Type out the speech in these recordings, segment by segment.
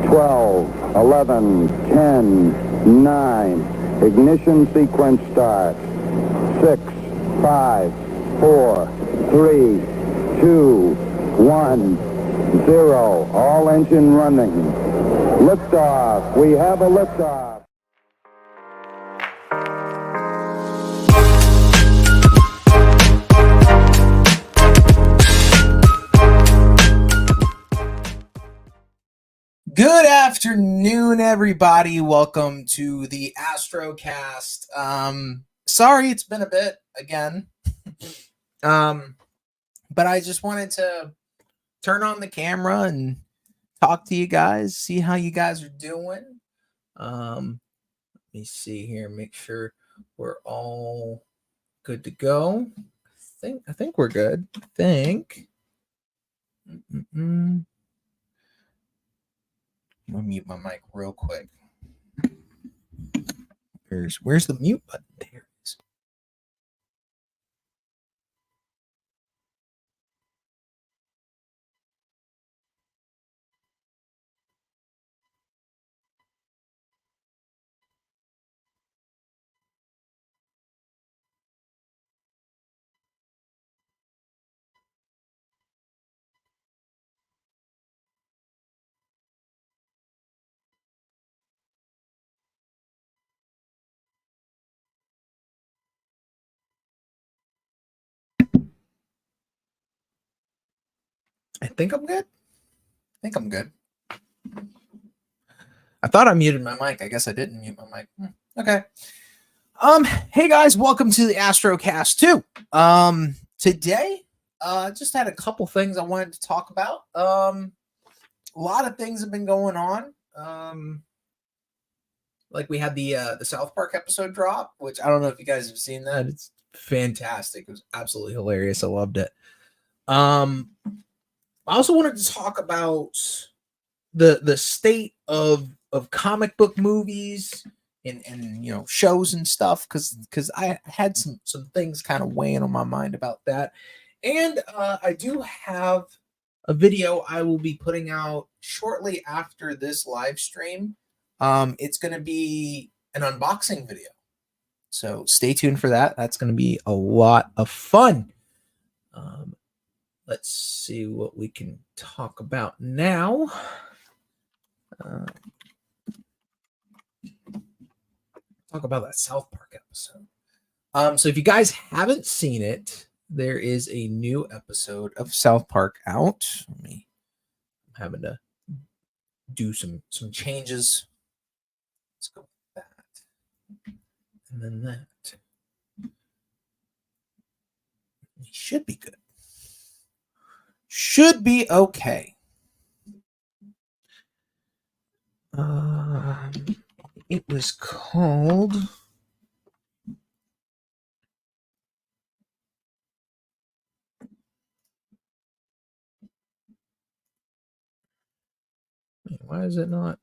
12, 11, 10, 9. Ignition sequence start. 6, 5, 4, 3, 2, 1, 0. All engine running. Liftoff. We have a liftoff. Good afternoon, everybody. Welcome to the AstroCast. Sorry it's been a bit again. But I just wanted to turn on the camera and talk to you guys, see how you guys are doing. Let me see here, make sure we're all good to go. I think we're good. I think. I'm gonna mute my mic real quick. Where's the mute button? There it is. I think I'm good. I thought I muted my mic. I guess I didn't mute my mic. Okay. Hey guys, welcome to the AstroCast 2. Today, just had a couple things I wanted to talk about. A lot of things have been going on. Like we had the South Park episode drop, which I don't know if you guys have seen that. It's fantastic. It was absolutely hilarious. I loved it. I also wanted to talk about the state of comic book movies and you know, shows and stuff, because I had some things kind of weighing on my mind about that. And I do have a video I will be putting out shortly after this live stream. It's going to be an unboxing video, so stay tuned for that. That's going to be a lot of fun. Let's see what we can talk about now. Talk about that South Park episode. So if you guys haven't seen it, there is a new episode of South Park out. I'm having to do some changes. Let's go with that. And then that. It should be good. Should be okay. It was called why is it not?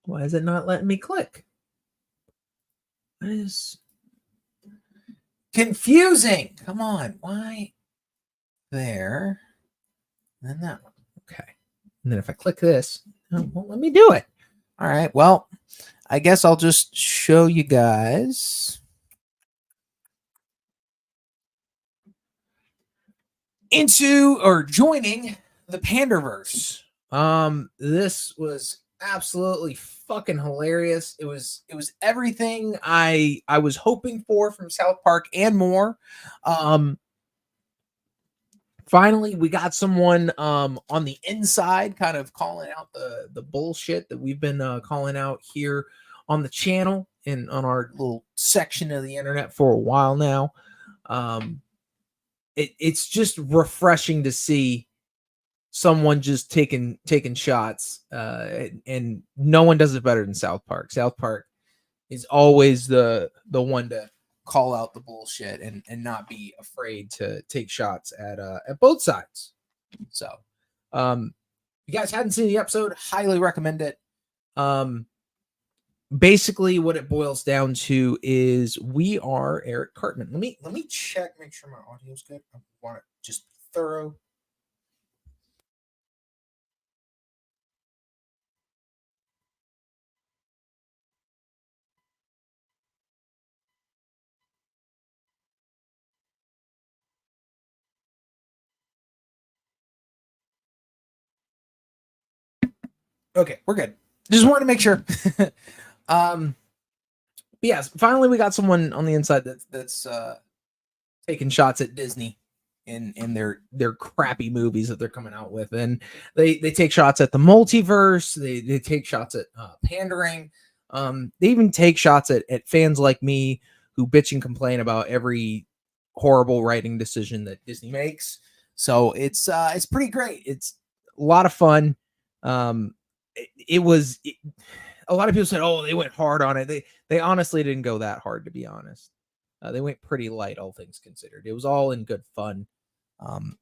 Why is it not letting me click? What is confusing? Come on, why? There. And then that one. Okay. And then if I click this, it won't let me do it. All right. Well, I guess I'll just show you guys into or joining the Panderverse. This was absolutely fucking hilarious. It was everything I was hoping for from South Park and more. Finally, we got someone on the inside kind of calling out the bullshit that we've been calling out here on the channel and on our little section of the internet for a while now. It's just refreshing to see someone just taking shots, and no one does it better than South Park. South Park is always the one to call out the bullshit and not be afraid to take shots at both sides. So if you guys hadn't seen the episode, highly recommend it. basically what it boils down to is we are Eric Cartman. Let me check, make sure my audio's good. I want it just thorough. Okay, we're good. Just wanted to make sure. But yes, finally we got someone on the inside that's taking shots at Disney in their crappy movies that they're coming out with, and they take shots at the multiverse. They take shots at pandering. They even take shots at fans like me who bitch and complain about every horrible writing decision that Disney makes. So it's pretty great. It's a lot of fun. A lot of people said, "Oh, they went hard on it." They honestly didn't go that hard, to be honest. They went pretty light, all things considered. It was all in good fun. Um,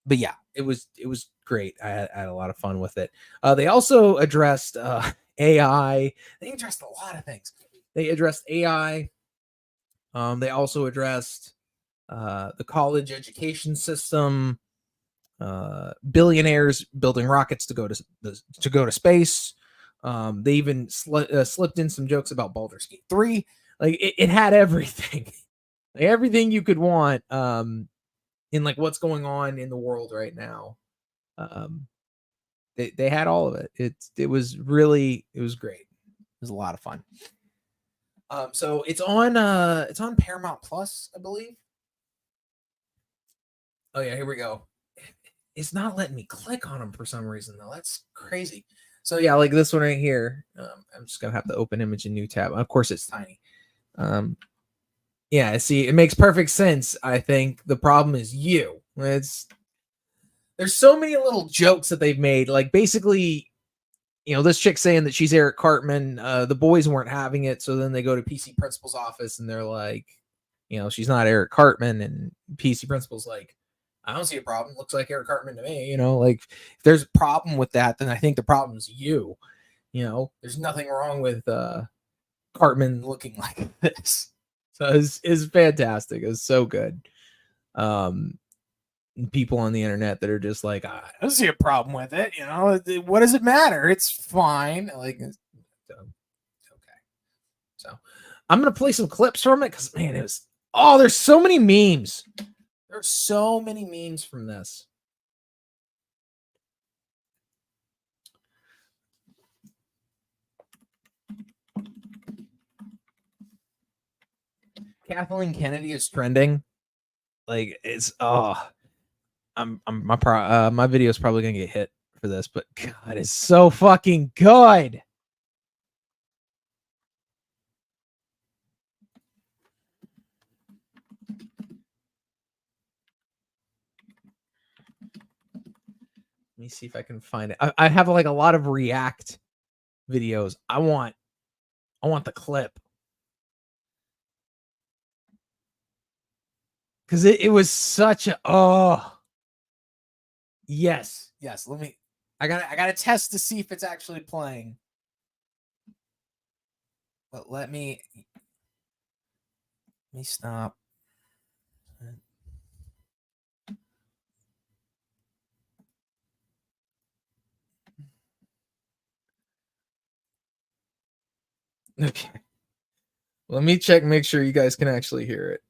but yeah, it was great. I had a lot of fun with it. They also addressed AI. They addressed a lot of things. They addressed AI. They also addressed the college education system, billionaires building rockets to go to space. They even slipped in some jokes about Baldur's Gate 3. Like it had everything, like everything you could want in like what's going on in the world right now. Um, they had all of it. It was great. It was a lot of fun. So it's on Paramount Plus, I believe. Oh yeah, here we go. It's not letting me click on them for some reason though. That's crazy. So yeah, like this one right here. I'm just gonna have to open image in new tab. Of course, it's tiny. Um, yeah, see, it makes perfect sense. I think the problem is you. There's so many little jokes that they've made. Like basically, this chick saying that she's Eric Cartman. The boys weren't having it, so then they go to PC Principal's office and they're like, she's not Eric Cartman, and PC Principal's like, I don't see a problem. Looks like Eric Cartman to me. Like if there's a problem with that, then I think the problem is you. There's nothing wrong with Cartman looking like this. So it's fantastic. It's so good. Um, People on the internet that are just like, I don't see a problem with it. What does it matter? It's fine. Like, okay. So I'm gonna play some clips from it because man, there's so many memes. There's so many memes from this. Kathleen Kennedy is trending. Like my video is probably gonna get hit for this, but God, it's so fucking good. Let me see if I can find it. I have like a lot of React videos. I want the clip because it was such a yes. I gotta test to see if it's actually playing. But let me stop. Okay. Let me check, make sure you guys can actually hear it.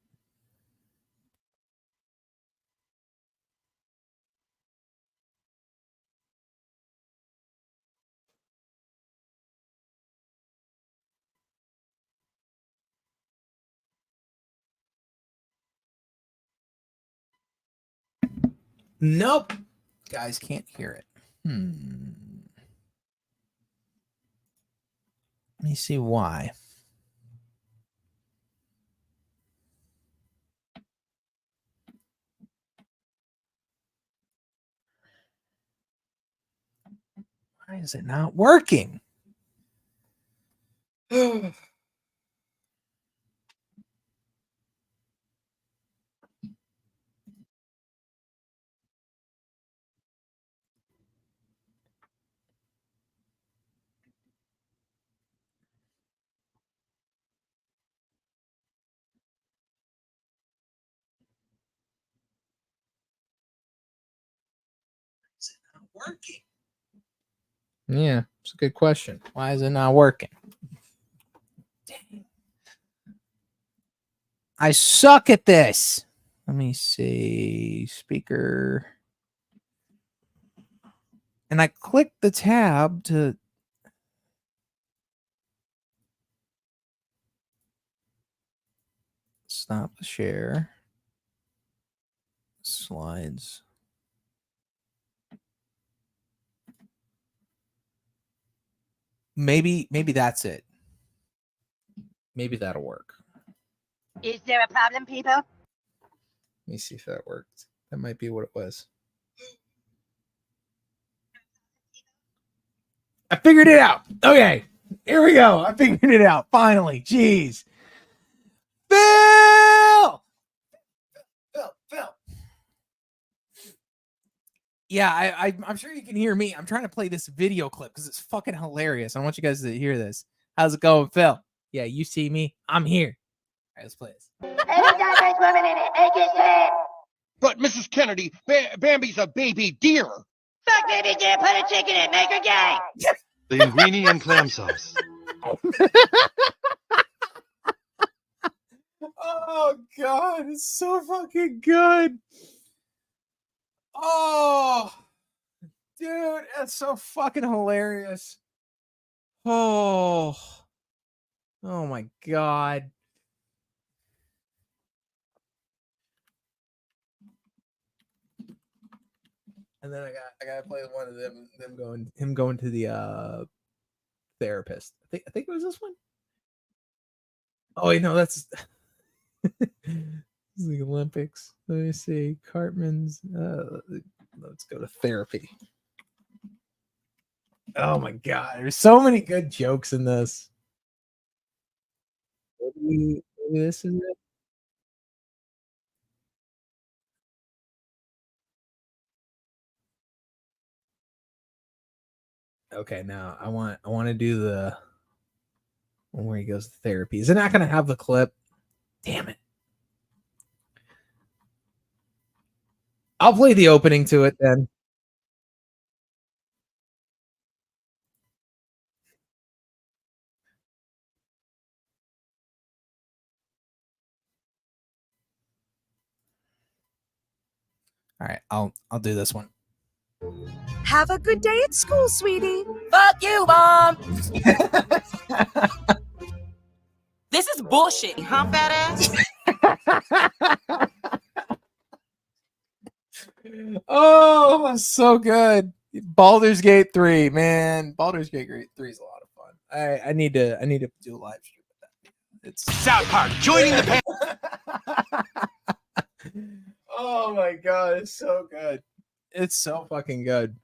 Nope. Guys can't hear it. Let me see why. Why is it not working? working? Yeah, it's a good question. Why is it not working? Dang. I suck at this. Let me see. Speaker. And I clicked the tab to stop the share. Slides. Maybe that's it. Maybe that'll work. Is there a problem, people? Let me see if that worked. That might be what it was. I figured it out. Okay, here we go. I figured it out. Finally. Jeez. Phil! Yeah, I'm sure you can hear me. I'm trying to play this video clip because it's fucking hilarious. I want you guys to hear this. How's it going, Phil? Yeah, you see me. I'm here. All right, let's play this. Anytime there's women in it, make it clear. But Mrs. Kennedy, Bambi's a baby deer. Fuck baby dear, put a chicken in, make her gay. Linguine and clam sauce. Oh God, it's so fucking good. Oh, dude, that's so fucking hilarious. Oh my God. And then I gotta play one of him going to the therapist. I think it was this one. Oh wait, no, that's the Olympics. Let me see. Cartman's let's go to therapy. Oh my God, there's so many good jokes in this. Maybe this is it. Okay, now I want to do the one where he goes to therapy. Is it not gonna have the clip? Damn it. I'll play the opening to it then. All right, I'll do this one. Have a good day at school, sweetie. Fuck you, Mom. This is bullshit, huh, fat ass? Oh, so good. Baldur's Gate 3, man. Baldur's Gate 3 is a lot of fun. I need to do a live stream with that. It's South Park, joining the oh my God, it's so good. It's so fucking good.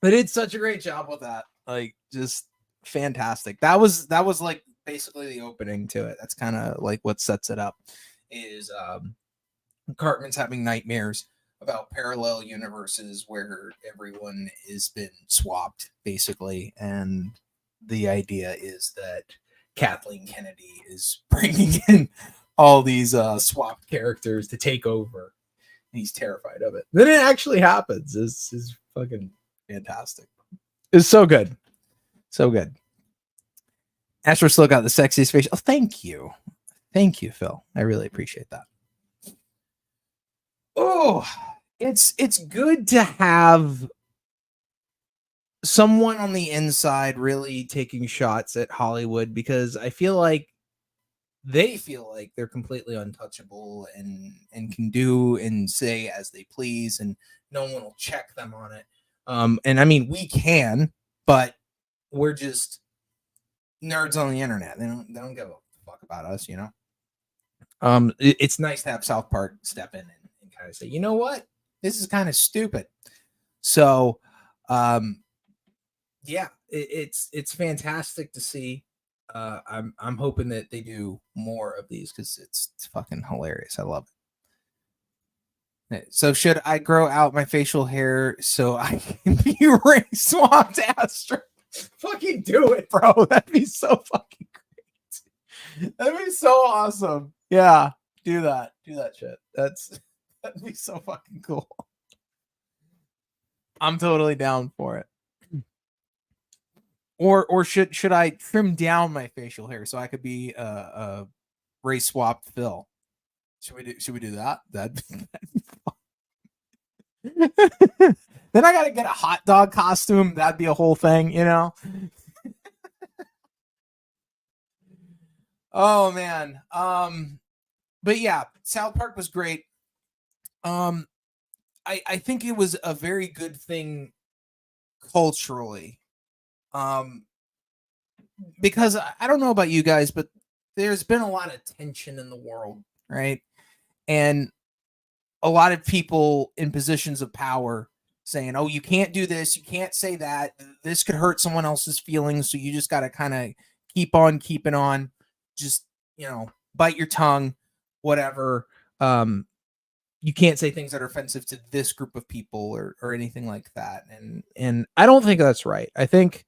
They did such a great job with that. Like, just fantastic. That was like basically the opening to it. That's kind of like what sets it up. Is Cartman's having nightmares about parallel universes where everyone has been swapped, basically, and the idea is that Kathleen Kennedy is bringing in all these swapped characters to take over. He's terrified of it. Then it actually happens. It's fucking fantastic. It's so good. So good. Astro still got the sexiest face. Oh, thank you. Thank you, Phil. I really appreciate that. Oh, it's good to have someone on the inside really taking shots at Hollywood, because I feel like they feel like they're completely untouchable and can do and say as they please, and no one will check them on it. And I mean, we can, but we're just nerds on the internet. They don't give a fuck about us, you know. It's nice to have South Park step in and kind of say, you know what, this is kind of stupid. So, yeah, it's fantastic to see. I'm hoping that they do more of these because it's fucking hilarious. I love it. So should I grow out my facial hair so I can be Ray Swamped Astro? Fucking do it, bro. That'd be so fucking great. That'd be so awesome. Yeah, do that. Do that shit. That'd be so fucking cool. I'm totally down for it. Or should I trim down my facial hair so I could be a race swapped Phil? Should we do that? That'd be fun. Then I gotta get a hot dog costume. That'd be a whole thing, you know. Oh man. But yeah, South Park was great. I think it was a very good thing culturally. Because I don't know about you guys, but there's been a lot of tension in the world, right? And a lot of people in positions of power saying, "Oh, you can't do this, you can't say that. This could hurt someone else's feelings, so you just got to kind of keep on keeping on. Just, bite your tongue, whatever. You can't say things that are offensive to this group of people or anything like that." And I don't think that's right. I think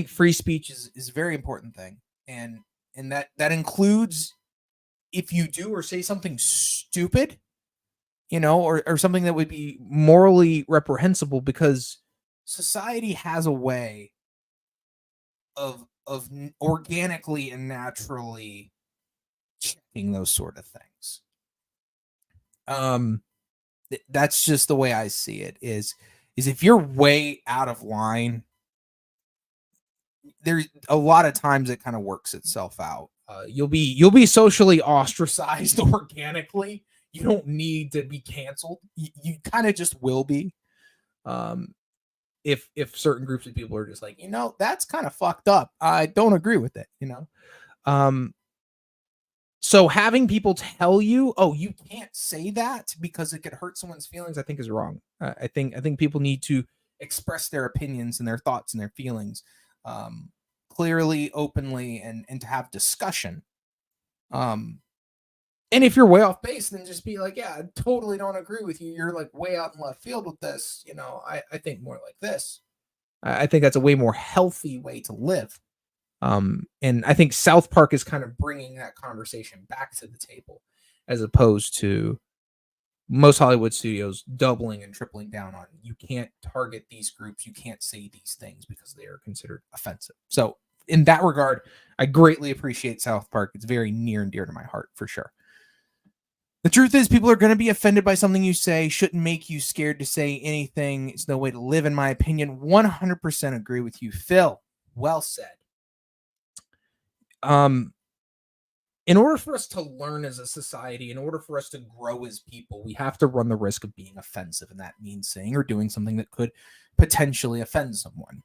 free speech is a very important thing. And that includes if you do or say something stupid, or something that would be morally reprehensible, because society has a way of organically and naturally checking those sort of things. That's just the way I see it, is if you're way out of line, there's a lot of times it kind of works itself out. You'll be socially ostracized organically. You don't need to be canceled. You kind of just will be. If certain groups of people are just like, that's kind of fucked up. I don't agree with it. So having people tell you, "Oh, you can't say that because it could hurt someone's feelings," I think is wrong. I think people need to express their opinions and their thoughts and their feelings clearly, openly, and to have discussion. And if you're way off base, then just be like, "Yeah, I totally don't agree with you. You're like way out in left field with this. I think more like this." I think that's a way more healthy way to live. And I think South Park is kind of bringing that conversation back to the table, as opposed to most Hollywood studios doubling and tripling down on, you can't target these groups, you can't say these things because they are considered offensive. So in that regard, I greatly appreciate South Park. It's very near and dear to my heart, for sure. The truth is, people are going to be offended by something you say. Shouldn't make you scared to say anything. It's no way to live, in my opinion. 100% agree with you, Phil. Well said. In order for us to learn as a society, in order for us to grow as people, we have to run the risk of being offensive, and that means saying or doing something that could potentially offend someone.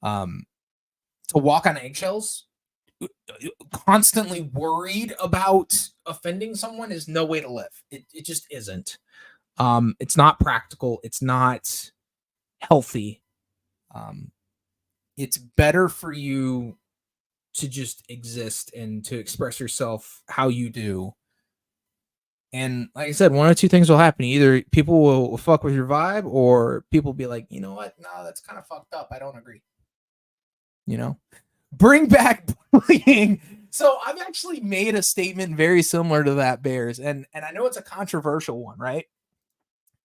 To walk on eggshells, constantly worried about offending someone, is no way to live. It just isn't. It's not practical. It's not healthy. It's better for you to just exist and to express yourself how you do. And like I said, one of two things will happen. Either people will fuck with your vibe, or people will be like, "You know what? No, that's kind of fucked up. I don't agree." Bring back bullying. So I've actually made a statement very similar to that, Bears. And I know it's a controversial one, right?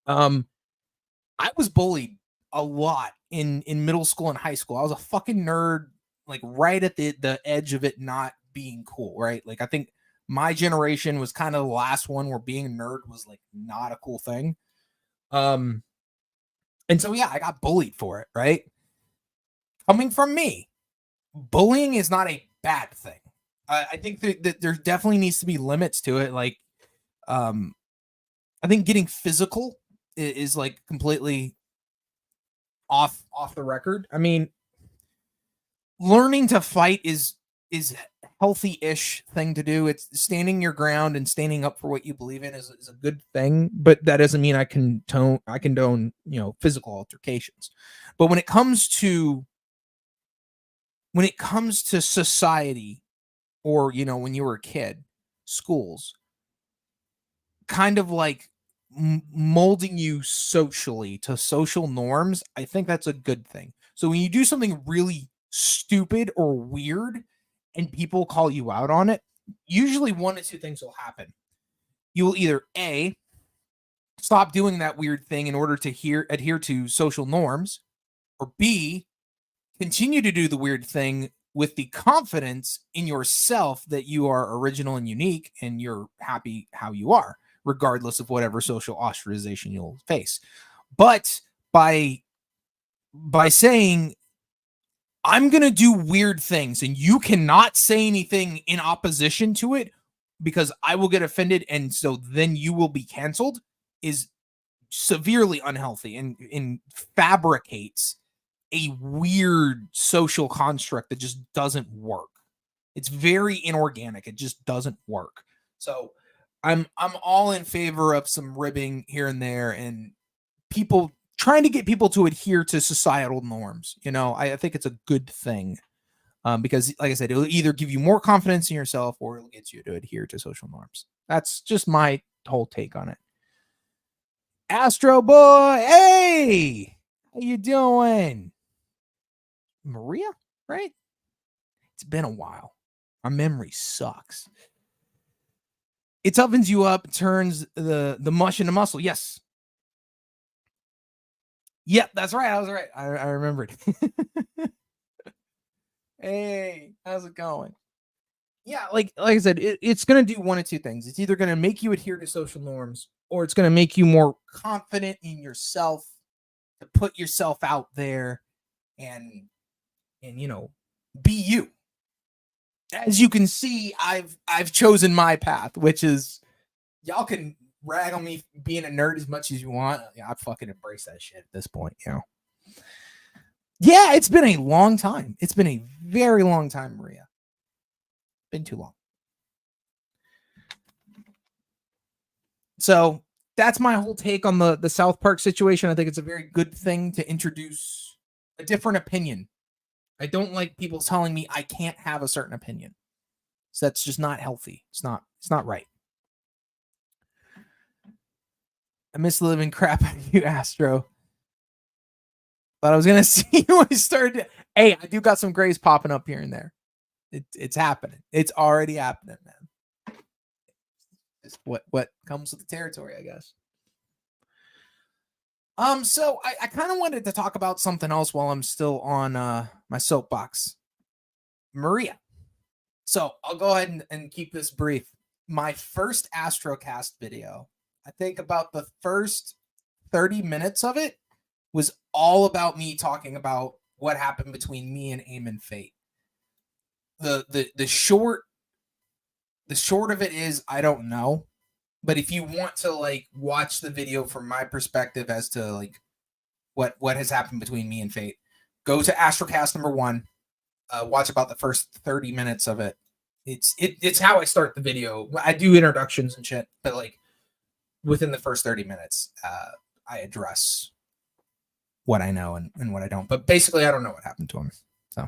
I was bullied a lot in middle school and high school. I was a fucking nerd, like right at the edge of it not being cool, right? Like I think my generation was kind of the last one where being a nerd was like not a cool thing. And so yeah, I got bullied for it, right? Coming from me, bullying is not a bad thing. I think that there definitely needs to be limits to it. Like, I think getting physical is like completely off the record. I mean, learning to fight is healthy-ish thing to do. It's standing your ground and standing up for what you believe in is a good thing, but that doesn't mean I condone physical altercations. But when it comes to society, or when you were a kid, schools kind of like molding you socially to social norms, I think that's a good thing. So when you do something really stupid or weird and people call you out on it, usually one of two things will happen. You will either A, stop doing that weird thing in order to adhere to social norms, or B, continue to do the weird thing with the confidence in yourself that you are original and unique and you're happy how you are, regardless of whatever social ostracization you'll face. But by saying, I'm going to do weird things and you cannot say anything in opposition to it because I will get offended and so then you will be canceled, is severely unhealthy and fabricates a weird social construct that just doesn't work. It's very inorganic. It just doesn't work. So I'm all in favor of some ribbing here and there and people trying to get people to adhere to societal norms. You know, I think it's a good thing. Because like I said, it'll either give you more confidence in yourself or it'll get you to adhere to social norms. That's just my whole take on it. Astro Boy, hey, how you doing? Maria, right? It's been a while. My memory sucks. It toughens you up, turns the mush into muscle. Yes. Yep, that's right. I was right. I remembered. Hey, how's it going? Yeah, like I said, it's going to do one of two things. It's either going to make you adhere to social norms or it's going to make you more confident in yourself to put yourself out there and you know, be you. As you can see, I've chosen my path, which is y'all can rag on me being a nerd as much as you want. I fucking embrace that shit at this point, you know. Yeah, it's been a long time. It's been a very long time, Maria. Been too long. So that's my whole take on the South Park situation. I think it's a very good thing to introduce a different opinion. I don't like people telling me I can't have a certain opinion. So that's just not healthy. It's not right. I miss the living crap out of you, Astro. But I was gonna see you when I started. Hey, I do got some grays popping up here and there. It's happening. It's already happening, man. It's what comes with the territory, I guess. So I kind of wanted to talk about something else while I'm still on my soapbox. Maria. So I'll go ahead and keep this brief. My first AstroCast video, I think about the first 30 minutes of it was all about me talking about what happened between me and Eamon Fate. The short of it is I don't know. But if you want to like watch the video from my perspective as to like what has happened between me and Fate, go to AstroCast number 1. Watch about the first 30 minutes of it. It's how I start the video. I do introductions and shit, but like within the first 30 minutes, I address what I know and what I don't. But basically, I don't know what happened to him. So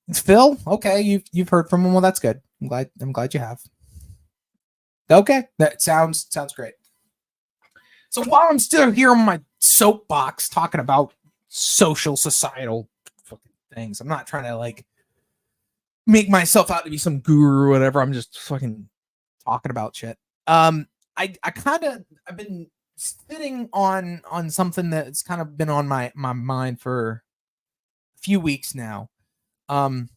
it's Phil. Okay, you've heard from him. Well, that's good. I'm glad you have. Okay, that sounds great. So while I'm still here on my soapbox talking about social, societal fucking things, I'm not trying to like make myself out to be some guru or whatever. I'm just fucking talking about shit. I've been sitting on something that's kind of been on my mind for a few weeks now. And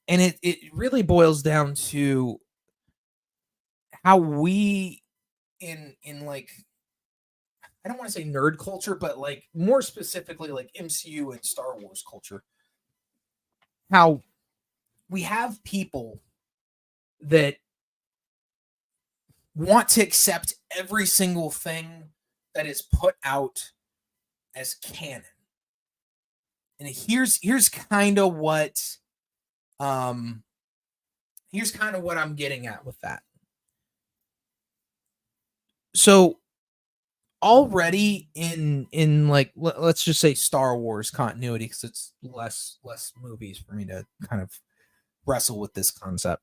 it really boils down to how we in like, I don't want to say nerd culture, but like more specifically like MCU and Star Wars culture, how we have people that want to accept every single thing that is put out as canon. And here's kind of what I'm getting at with that. So already in like let's just say Star Wars continuity, because it's less movies for me to kind of wrestle with this concept.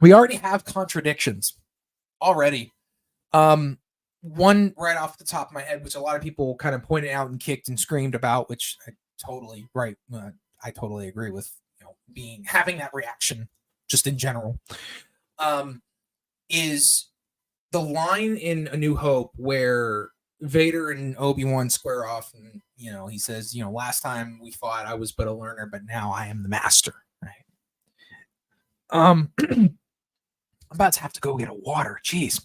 We already have contradictions already. One right off the top of my head, which a lot of people kind of pointed out and kicked and screamed about, which I totally agree with, you know, having that reaction just in general, is the line in A New Hope where Vader and Obi-Wan square off, and he says, last time we fought, I was but a learner, but now I am the master. Right. I'm about to have to go get a water. Jeez.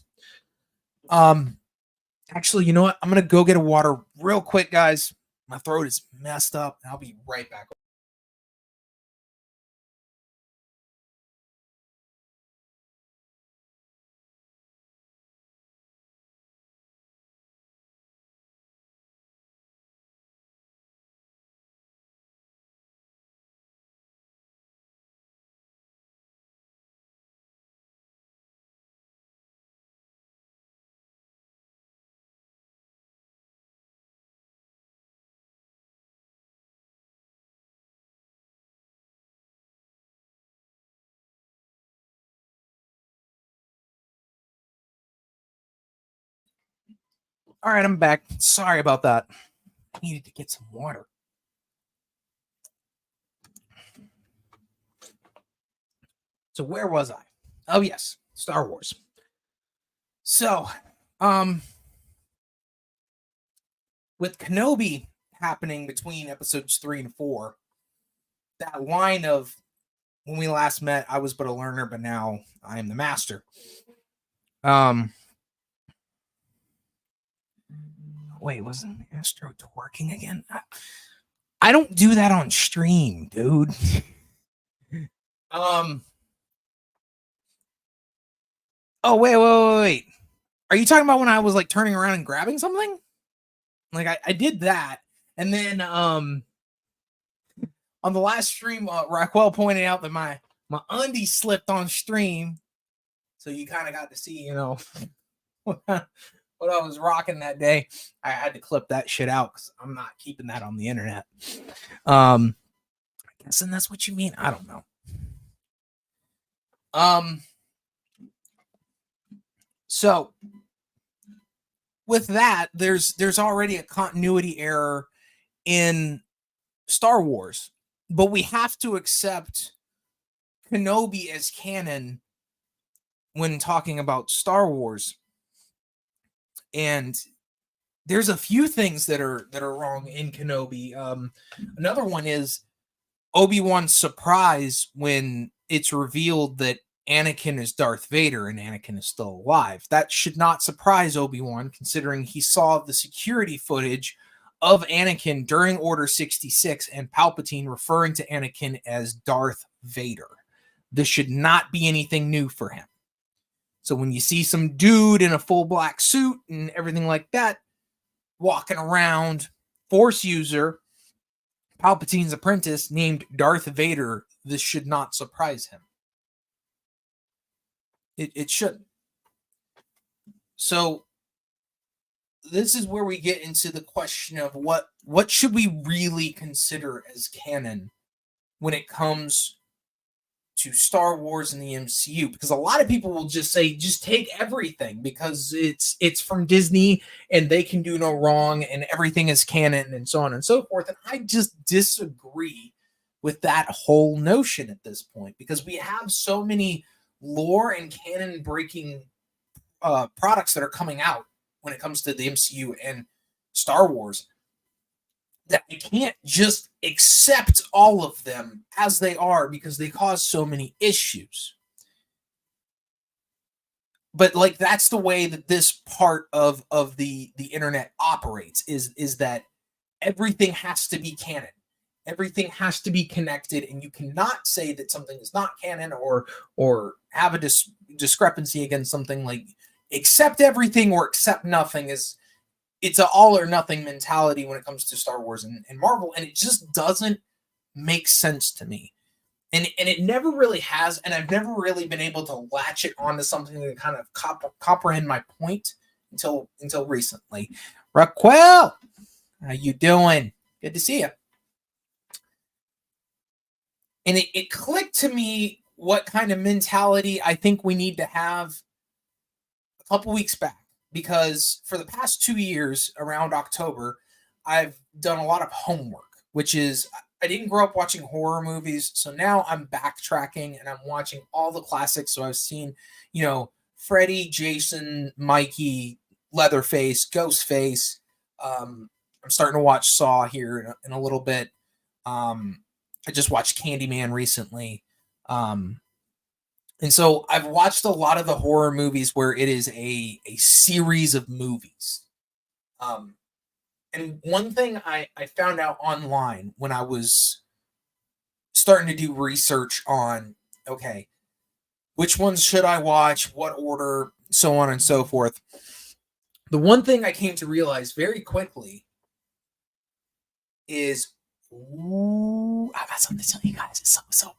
Actually, you know what? I'm gonna go get a water real quick, guys. My throat is messed up. I'll be right back. All right, I'm back. Sorry about that. I needed to get some water. So where was I? Oh yes, Star Wars. So, with Kenobi happening between episodes 3 and 4, that line of when we last met, I was but a learner, but now I am the master. Wait, wasn't Astro twerking again? I don't do that on stream, dude. Oh, wait. Are you talking about when I was like turning around and grabbing something? Like I did that. And then on the last stream, Raquel pointed out that my undies slipped on stream. So you kind of got to see, what I was rocking that day. I had to clip that shit out because I'm not keeping that on the internet. I guess and that's what you mean. I don't know. So with that, there's already a continuity error in Star Wars, but we have to accept Kenobi as canon when talking about Star Wars. And there's a few things that are wrong in Kenobi. Another one is Obi-Wan's surprise when it's revealed that Anakin is Darth Vader and Anakin is still alive. That should not surprise Obi-Wan, considering he saw the security footage of Anakin during Order 66 and Palpatine referring to Anakin as Darth Vader. This should not be anything new for him. So when you see some dude in a full black suit and everything like that walking around, Force user, Palpatine's apprentice named Darth Vader, this should not surprise him. It shouldn't. So this is where we get into the question of what should we really consider as canon when it comes to Star Wars and the MCU, because a lot of people will just say, just take everything because it's from Disney and they can do no wrong and everything is canon and so on and so forth. And I just disagree with that whole notion at this point, because we have so many lore and canon breaking products that are coming out when it comes to the MCU and Star Wars, that we can't just accept all of them as they are because they cause so many issues. But like, that's the way that this part of the internet operates, is that everything has to be canon. Everything has to be connected, and you cannot say that something is not canon or have a discrepancy against something. Like, accept everything or accept nothing. It's an all or nothing mentality when it comes to Star Wars and Marvel, and it just doesn't make sense to me. And it never really has, and I've never really been able to latch it onto something to kind of comprehend my point until recently. Raquel, how you doing? Good to see you. And it clicked to me what kind of mentality I think we need to have a couple weeks back. Because for the past 2 years, around October, I've done a lot of homework, which is, I didn't grow up watching horror movies, so now I'm backtracking and I'm watching all the classics. So I've seen, Freddy, Jason, Mikey, Leatherface, Ghostface. I'm starting to watch Saw here in a little bit. I just watched Candyman recently. And so I've watched a lot of the horror movies where it is a series of movies. And one thing I found out online when I was starting to do research on, okay, which ones should I watch, what order, so on and so forth. The one thing I came to realize very quickly is, ooh, I got something to tell you guys. It's something so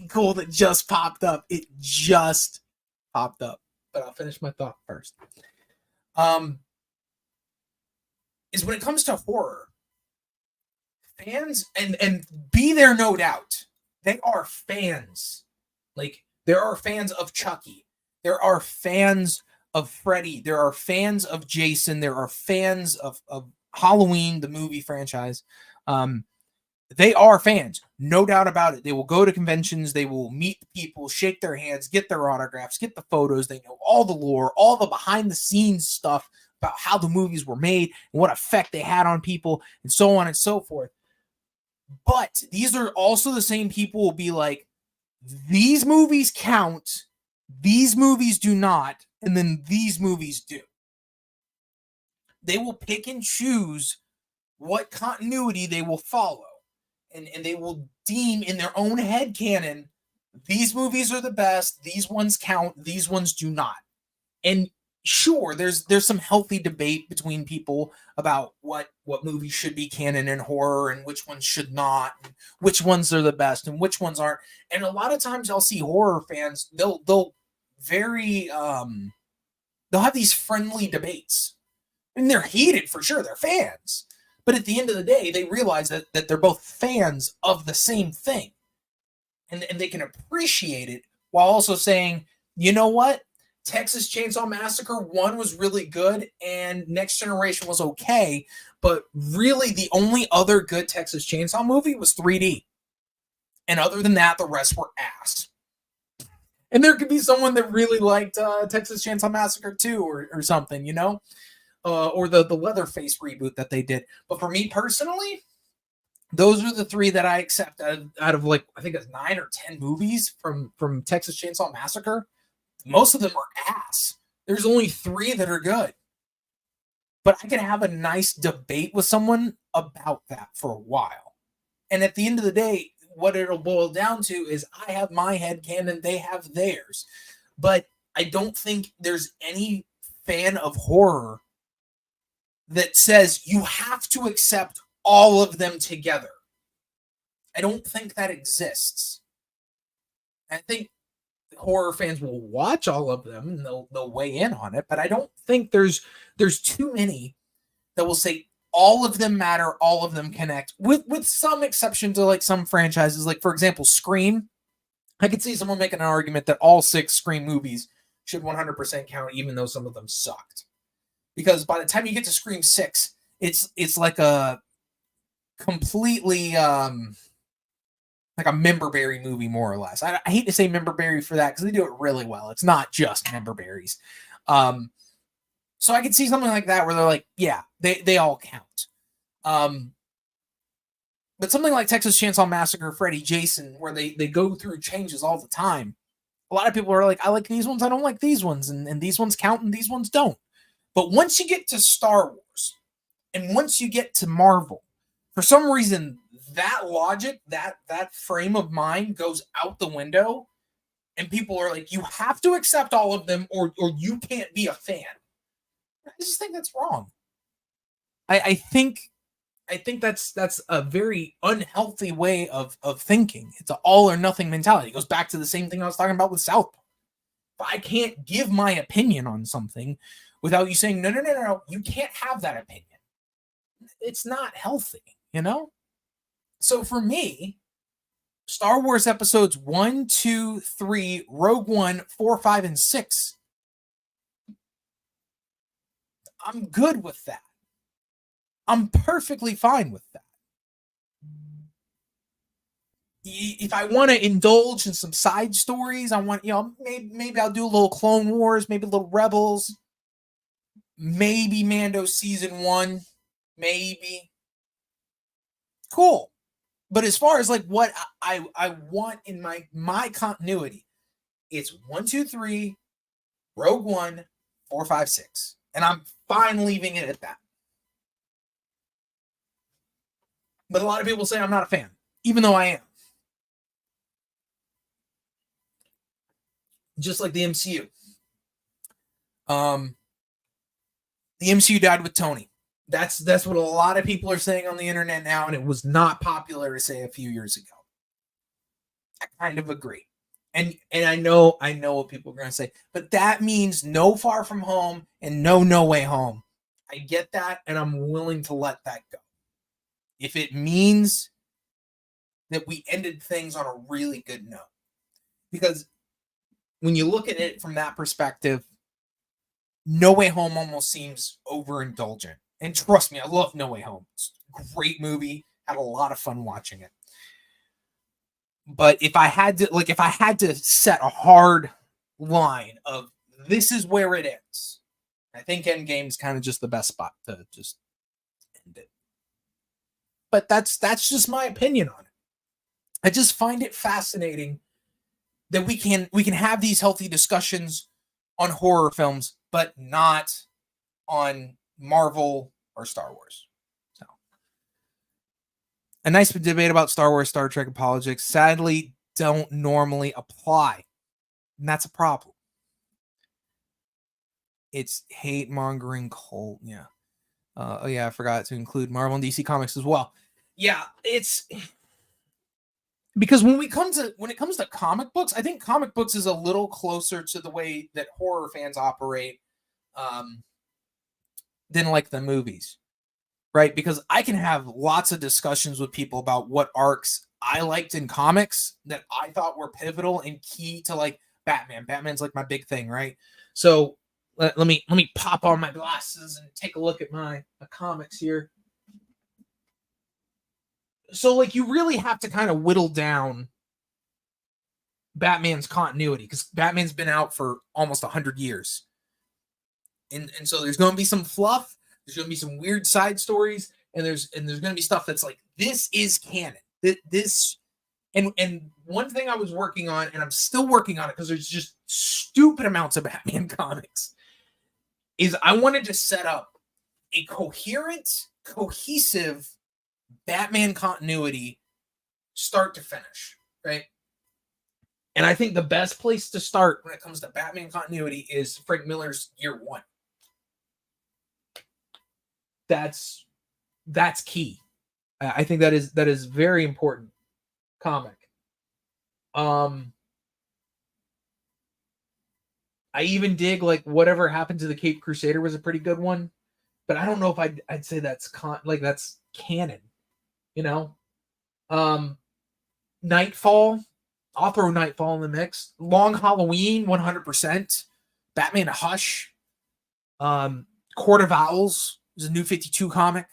cool that just popped up. It just popped up. But I'll finish my thought first. Is when it comes to horror, fans, and be there no doubt, they are fans. Like, there are fans of Chucky. There are fans of Freddy. There are fans of Jason. There are fans of Halloween, the movie franchise. They are fans, no doubt about it. They will go to conventions. They will meet people, shake their hands, get their autographs, get the photos. They know all the lore, all the behind-the-scenes stuff about how the movies were made and what effect they had on people and so on and so forth. But these are also the same people who will be like, these movies count, these movies do not, and then these movies do. They will pick and choose what continuity they will follow. And they will deem in their own head canon, these movies are the best, these ones count, these ones do not. And sure, there's some healthy debate between people about what movies should be canon in horror and which ones should not, and which ones are the best and which ones aren't. And a lot of times I'll see horror fans, they'll have these friendly debates. And they're heated for sure, they're fans. But at the end of the day, they realize that they're both fans of the same thing. And they can appreciate it while also saying, you know what? Texas Chainsaw Massacre 1 was really good and Next Generation was okay. But really, the only other good Texas Chainsaw movie was 3D. And other than that, the rest were ass. And there could be someone that really liked Texas Chainsaw Massacre 2 or something, you know? Or the Leatherface reboot that they did. But for me personally, those are the three that I accept out of like, I think it's 9 or 10 movies from Texas Chainsaw Massacre. Most of them are ass. There's only 3 that are good. But I can have a nice debate with someone about that for a while. And at the end of the day, what it'll boil down to is I have my headcanon, they have theirs. But I don't think there's any fan of horror that says you have to accept all of them together. I don't think that exists. I think horror fans will watch all of them and they'll weigh in on it, but I don't think there's too many that will say all of them matter, all of them connect, with some exception to like some franchises. Like, for example, Scream. I could see someone making an argument that all 6 Scream movies should 100% count, even though some of them sucked. Because by the time you get to Scream 6, it's like a completely like a member berry movie, more or less. I hate to say member berry for that because they do it really well. It's not just member berries. So I could see something like that where they're like, yeah, they all count. But something like Texas Chainsaw Massacre, Freddy, Jason, where they go through changes all the time. A lot of people are like, I like these ones, I don't like these ones, and these ones count and these ones don't. But once you get to Star Wars, and once you get to Marvel, for some reason, that logic, that frame of mind goes out the window, and people are like, you have to accept all of them, or you can't be a fan. I just think that's wrong. I think that's a very unhealthy way of thinking. It's an all or nothing mentality. It goes back to the same thing I was talking about with South Park. If I can't give my opinion on something without you saying, no, you can't have that opinion. It's not healthy, you know? So for me, Star Wars episodes 1, 2, 3, Rogue One, 4, 5, and 6, I'm good with that. I'm perfectly fine with that. if I want to indulge in some side stories, I want, maybe I'll do a little Clone Wars, maybe a little Rebels, maybe Mando season 1, maybe. Cool. But as far as like what I want in my continuity, it's 1, 2, 3, Rogue One, 4, 5, 6. And I'm fine leaving it at that. But a lot of people say I'm not a fan, even though I am. Just like the MCU. The MCU died with Tony. That's what a lot of people are saying on the internet now, and it was not popular to say a few years ago. I kind of agree. And I know what people are going to say, but that means no Far From Home and no Way Home. I get that, and I'm willing to let that go. If it means that we ended things on a really good note. Because when you look at it from that perspective, No Way Home almost seems overindulgent. And trust me, I love No Way Home. It's a great movie. Had a lot of fun watching it. But if I had to set a hard line of this is where it ends, I think Endgame is kind of just the best spot to just end it. But that's just my opinion on it. I just find it fascinating that we can have these healthy discussions on horror films, but not on Marvel or Star Wars. So, a nice debate about Star Wars, Star Trek, and politics sadly don't normally apply. And that's a problem. It's hate mongering cult. Yeah. Oh yeah, I forgot to include Marvel and DC Comics as well. Yeah, it's because when it comes to comic books, I think comic books is a little closer to the way that horror fans operate than like the movies, right? Because I can have lots of discussions with people about what arcs I liked in comics that I thought were pivotal and key to like Batman. Batman's like my big thing, right? So let me pop on my glasses and take a look at my comics here. So like you really have to kind of whittle down Batman's continuity because Batman's been out for almost 100 years. And so there's going to be some fluff, there's going to be some weird side stories, and there's going to be stuff that's like, this is canon. This and one thing I was working on, and I'm still working on it because there's just stupid amounts of Batman comics, is I wanted to set up a coherent, cohesive Batman continuity start to finish, right? And I think the best place to start when it comes to Batman continuity is Frank Miller's Year One. That's key. I think that is very important comic. I even dig like Whatever Happened to the Cape Crusader was a pretty good one, but I don't know if I'd say that's that's canon, you know. Nightfall, I'll throw Nightfall in the mix. Long Halloween, 100%. Batman Hush. Court of Owls is a New 52 comic.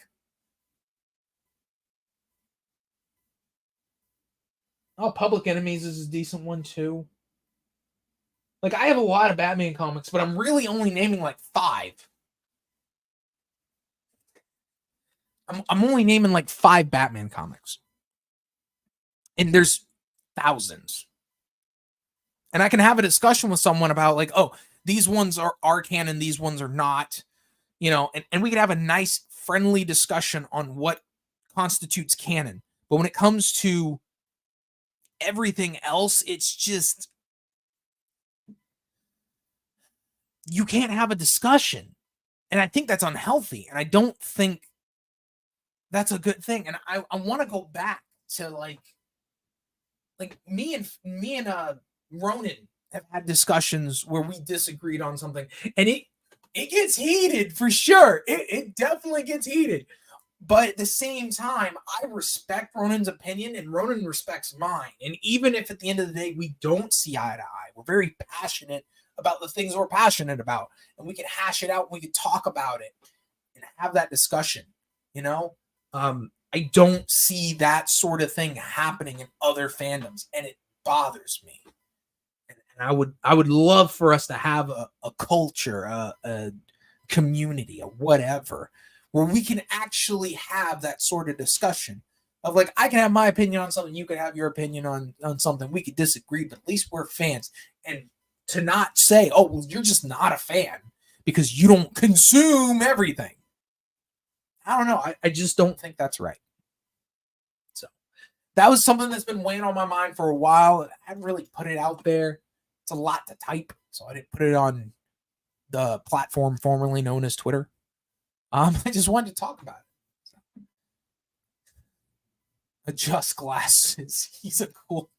Oh, Public Enemies is a decent one too. Like I have a lot of Batman comics, but I'm really only naming like 5. I'm only naming like 5 Batman comics. And there's thousands. And I can have a discussion with someone about like, oh, these ones are canon, these ones are not, you know, and we can have a nice friendly discussion on what constitutes canon. But when it comes to everything else, it's just, you can't have a discussion. And I think that's unhealthy. And I don't think that's a good thing. And I want to go back to like me and Ronan have had discussions where we disagreed on something, and it gets heated for sure. It definitely gets heated. But at the same time, I respect Ronan's opinion and Ronan respects mine. And even if at the end of the day we don't see eye to eye, we're very passionate about the things we're passionate about. And we can hash it out, we can talk about it and have that discussion, you know? I don't see that sort of thing happening in other fandoms, and it bothers me. And I would love for us to have a culture, a community, or whatever, where we can actually have that sort of discussion of like, I can have my opinion on something, you can have your opinion on something, we could disagree, but at least we're fans. And to not say, oh, well, you're just not a fan because you don't consume everything. I don't know. I just don't think that's right. So that was something that's been weighing on my mind for a while. I haven't really put it out there. It's a lot to type, so I didn't put it on the platform formerly known as Twitter. I just wanted to talk about it. So. Adjust glasses. He's a cool.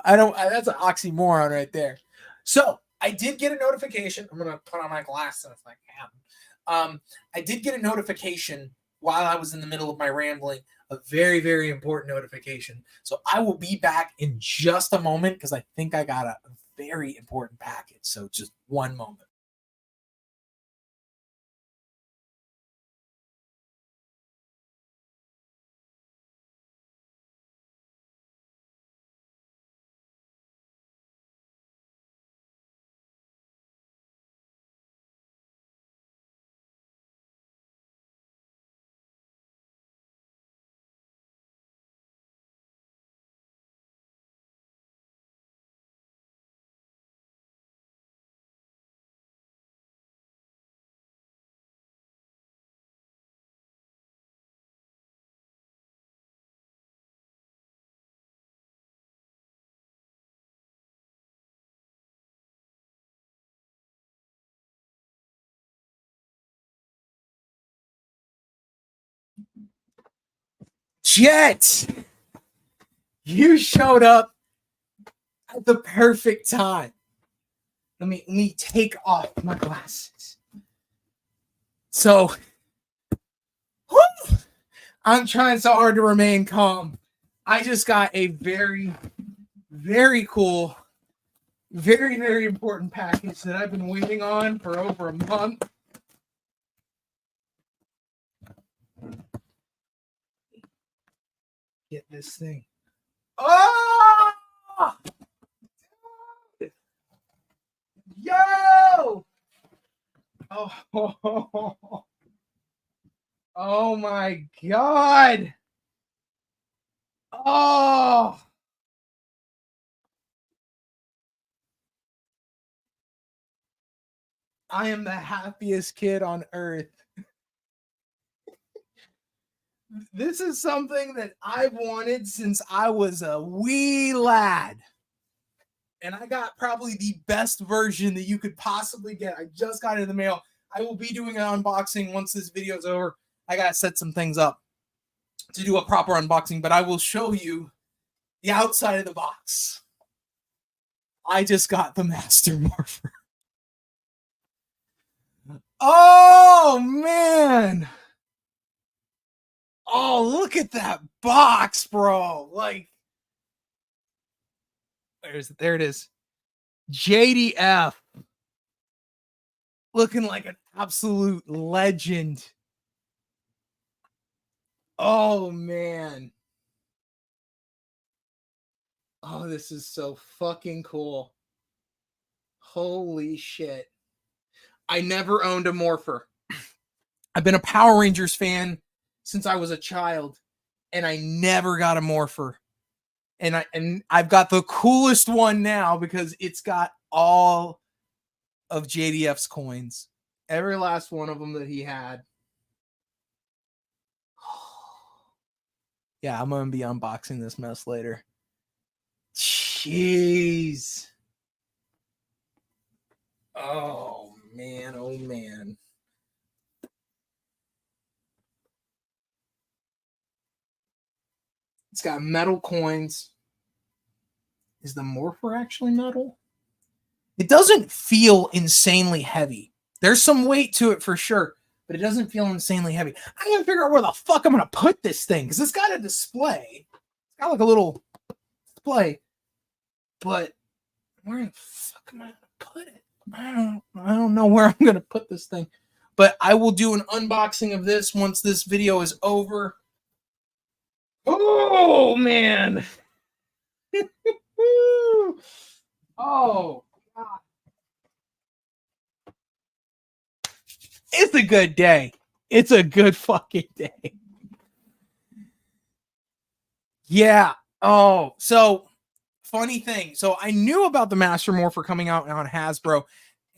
That's an oxymoron right there. So I did get a notification. I'm gonna put on my glasses if I can. I did get a notification while I was in the middle of my rambling. A very, very important notification. So I will be back in just a moment because I think I got a very important package. So just one moment. Jet, you showed up at the perfect time. Let me take off my glasses. So, whew, I'm trying so hard to remain calm. I just got a very, very cool, very, very important package that I've been waiting on for over a month. Get this thing. Oh! Yo! Oh, oh my God. Oh. I am the happiest kid on earth. This is something that I've wanted since I was a wee lad. And I got probably the best version that you could possibly get. I just got it in the mail. I will be doing an unboxing once this video is over. I got to set some things up to do a proper unboxing, but I will show you the outside of the box. I just got the Master Morpher. Oh, man. Oh, look at that box, bro. Like, there it is. JDF. Looking like an absolute legend. Oh, man. Oh, this is so fucking cool. Holy shit. I never owned a Morpher. I've been a Power Rangers fan since I was a child, and I never got a Morpher. And I've got the coolest one now because it's got all of JDF's coins. Every last one of them that he had. Yeah, I'm going to be unboxing this mess later. Jeez. Oh, man. Oh, man. It's got metal coins. Is the Morpher actually metal? It doesn't feel insanely heavy. There's some weight to it for sure, but it doesn't feel insanely heavy. I gotta figure out where the fuck I'm gonna put this thing, because it's got a display. It's got like a little display, but where the fuck am I gonna put it? I don't know where I'm gonna put this thing. but I will do an unboxing of this once this video is over. Oh man. Oh God. It's a good day. It's a good fucking day. Yeah. Oh, so funny thing. So I knew about the Master Morpher coming out on Hasbro,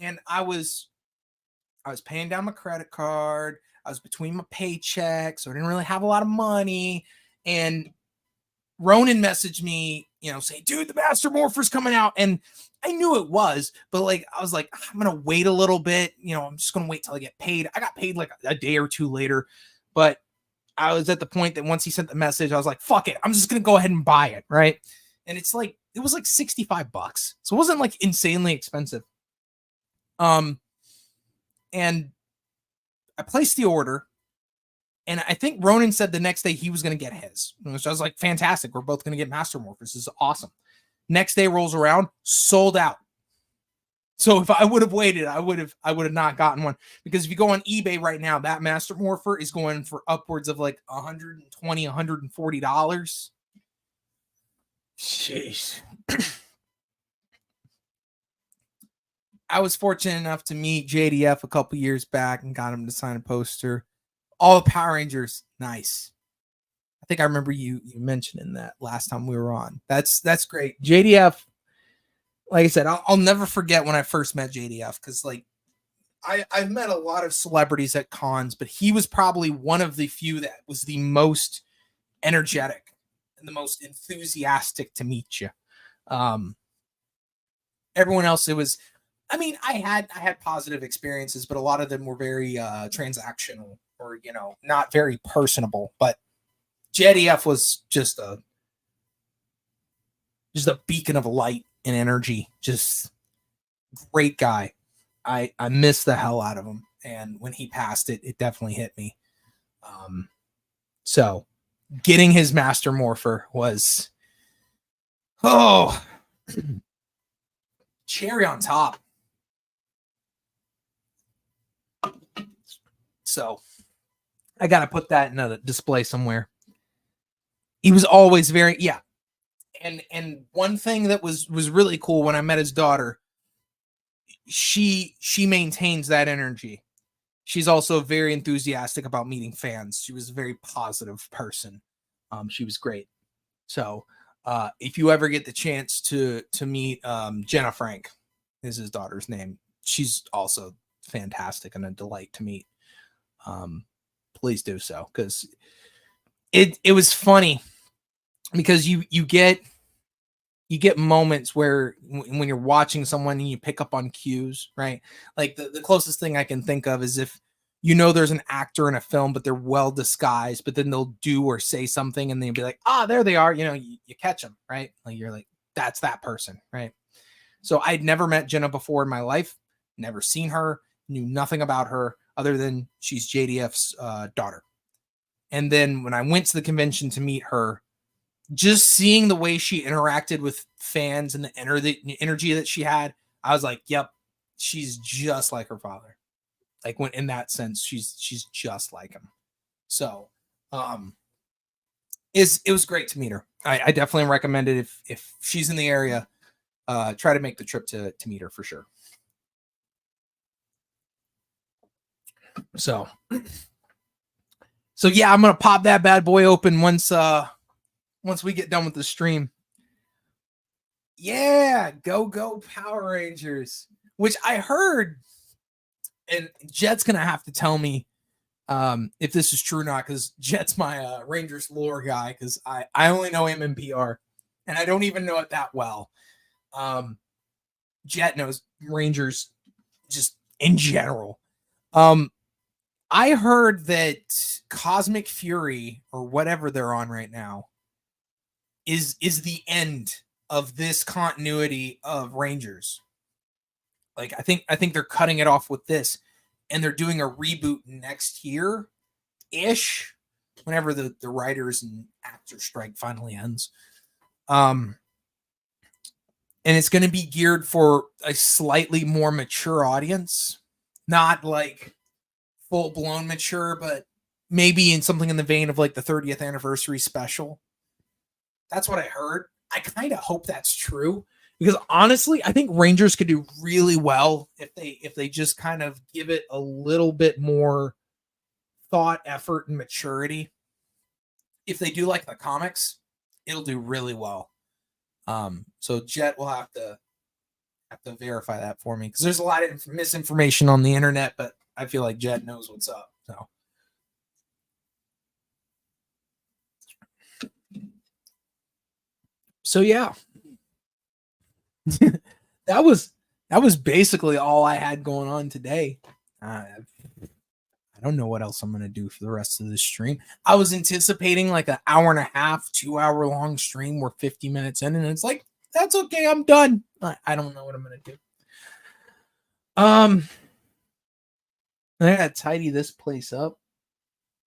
and I was paying down my credit card. I was between my paychecks, so I didn't really have a lot of money. And Ronan messaged me, saying, dude, the Master Morpher's coming out. And I knew it was, but like, I was like, I'm going to wait a little bit. I'm just going to wait till I get paid. I got paid like a day or two later, but I was at the point that once he sent the message, I was like, fuck it. I'm just going to go ahead and buy it. Right. And it was like $65. So it wasn't like insanely expensive. And I placed the order. And I think Ronan said the next day he was going to get his. So I was like, fantastic. We're both going to get Master Morphers. This is awesome. Next day rolls around, sold out. So if I would have waited, I would have not gotten one. Because if you go on eBay right now, that Master Morpher is going for upwards of like $120, $140. Jeez. I was fortunate enough to meet JDF a couple years back and got him to sign a poster. All the Power Rangers, nice. I think I remember you mentioning that last time we were on. That's great. JDF, like I said, I'll never forget when I first met JDF, because like I've met a lot of celebrities at cons, but he was probably one of the few that was the most energetic and the most enthusiastic to meet you. Everyone else, it was, I mean, I had positive experiences, but a lot of them were very transactional, or not very personable. But JDF was just a beacon of light and energy. Just great guy. I miss the hell out of him, and when he passed, it definitely hit me. So getting his Master Morpher was cherry on top. So I got to put that in a display somewhere. He was always very, yeah. And one thing that was really cool when I met his daughter, she maintains that energy. She's also very enthusiastic about meeting fans. She was a very positive person. She was great. So if you ever get the chance to meet Jenna Frank, is his daughter's name, she's also fantastic and a delight to meet. Please do so, because it was funny, because you get moments where when you're watching someone and you pick up on cues, right? Like the closest thing I can think of is if there's an actor in a film, but they're well disguised, but then they'll do or say something and they'll be like, there they are. You catch them, right? Like you're like, that's that person, right? So I'd never met Jenna before in my life, never seen her, knew nothing about her other than she's JDF's daughter. And then when I went to the convention to meet her, just seeing the way she interacted with fans and the energy that she had, I was like, yep, she's just like her father. Like, when in that sense, she's just like him. So it was great to meet her. I definitely recommend it if she's in the area. Try to make the trip to meet her for sure. So yeah, I'm gonna pop that bad boy open once we get done with the stream. Yeah, go Power Rangers, which I heard, and Jet's gonna have to tell me if this is true or not, because Jet's my Rangers lore guy, because I only know him in PR, and I don't even know it that well. Jet knows Rangers just in general. I heard that Cosmic Fury, or whatever they're on right now, is the end of this continuity of Rangers. Like, I think they're cutting it off with this, and they're doing a reboot next year ish, whenever the writers and actor strike finally ends. And it's going to be geared for a slightly more mature audience, not like full blown mature, but maybe in something in the vein of like the 30th anniversary special. That's what I heard. I kind of hope that's true because honestly, I think Rangers could do really well if they just kind of give it a little bit more thought, effort, and maturity. If they do like the comics, it'll do really well. So Jet will have to verify that for me because there's a lot of misinformation on the internet, but I feel like Jet knows what's up. So yeah. that was basically all I had going on today. I don't know what else I'm gonna do for the rest of this stream. I was anticipating like an hour and a half, 2 hour long stream. We're 50 minutes in, and it's like that's okay. I'm done. I don't know what I'm gonna do. I gotta tidy this place up.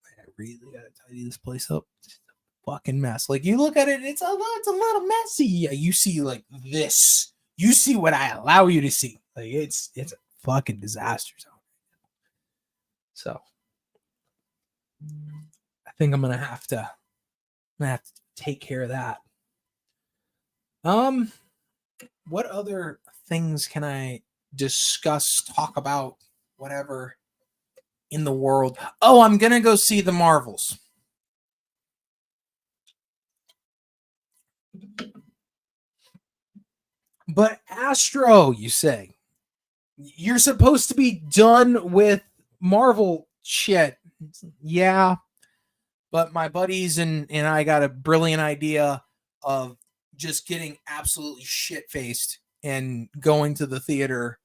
I really gotta tidy this place up. It's a fucking mess. Like you look at it, it's a little messy. Yeah, you see like this. You see what I allow you to see. Like it's a fucking disaster zone. So I think I'm gonna have to take care of that. What other things can I discuss, talk about, whatever in the world? Oh, I'm gonna go see the Marvels. But Astro, you say, you're supposed to be done with Marvel shit. Yeah, but my buddies and I got a brilliant idea of just getting absolutely shit-faced and going to the theater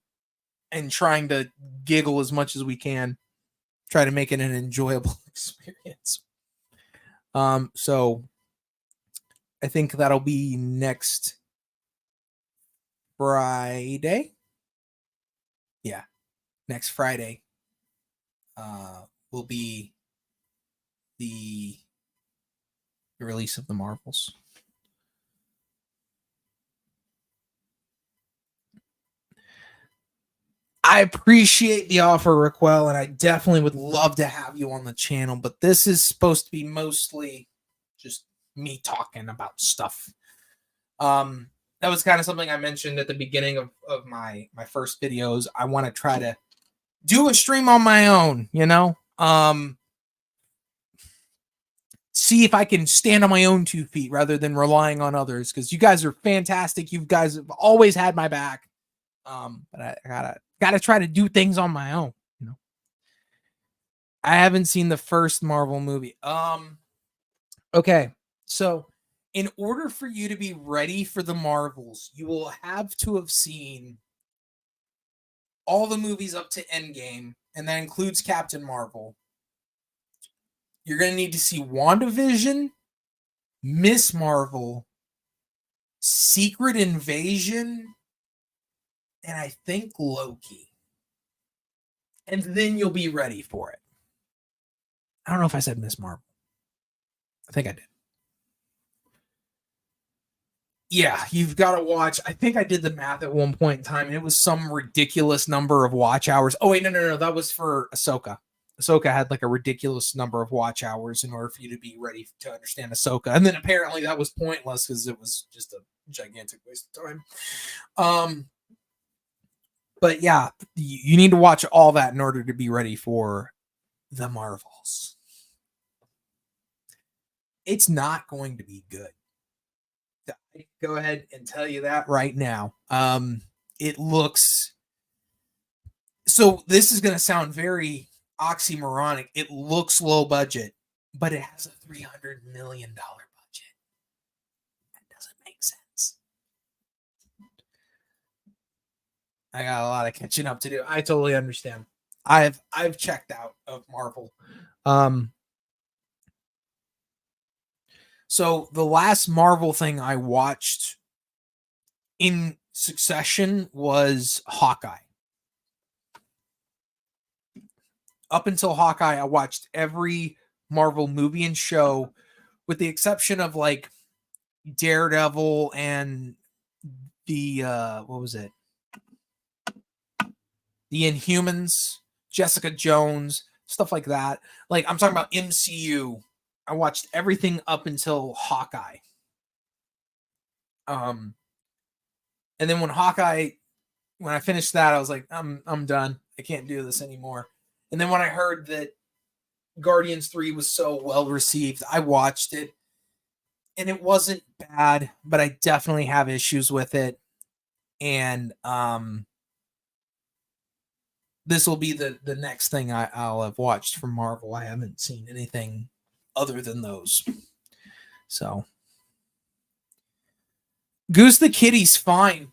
and trying to giggle as much as we can, try to make it an enjoyable experience. So I think that'll be next Friday. Yeah, next Friday will be the release of the Marvels. I appreciate the offer, Raquel, and I definitely would love to have you on the channel, but this is supposed to be mostly just me talking about stuff. That was kind of something I mentioned at the beginning of my first videos. I want to try to do a stream on my own, see if I can stand on my own 2 feet rather than relying on others, because you guys are fantastic. You guys have always had my back. But I gotta try to do things on my own, I haven't seen the first Marvel movie. Okay, so in order for you to be ready for the Marvels, you will have to have seen all the movies up to Endgame, and that includes Captain Marvel. You're going to need to see WandaVision, Miss Marvel, Secret Invasion, and I think Loki. And then you'll be ready for it. I don't know if I said Miss Marvel. I think I did. Yeah, you've got to watch. I think I did the math at one point in time, and it was some ridiculous number of watch hours. Oh, wait, no. That was for Ahsoka. Ahsoka had like a ridiculous number of watch hours in order for you to be ready to understand Ahsoka. And then apparently that was pointless because it was just a gigantic waste of time. But yeah, you need to watch all that in order to be ready for the Marvels. It's not going to be good. I go ahead and tell you that right now. It looks... So this is going to sound very oxymoronic. It looks low budget, but it has a $300 million budget. That doesn't make sense. I got a lot of catching up to do. I totally understand. I've checked out of Marvel. So the last Marvel thing I watched in succession was Hawkeye. Up until Hawkeye, I watched every Marvel movie and show, with the exception of like Daredevil and the what was it? The Inhumans, Jessica Jones, stuff like that. Like I'm talking about MCU. I watched everything up until Hawkeye. And then when I finished that, I was like, I'm done. I can't do this anymore. And then when I heard that Guardians 3 was so well received, I watched it. And it wasn't bad, but I definitely have issues with it. And this will be the next thing I'll have watched from Marvel. I haven't seen anything other than those. So Goose the Kitty's fine.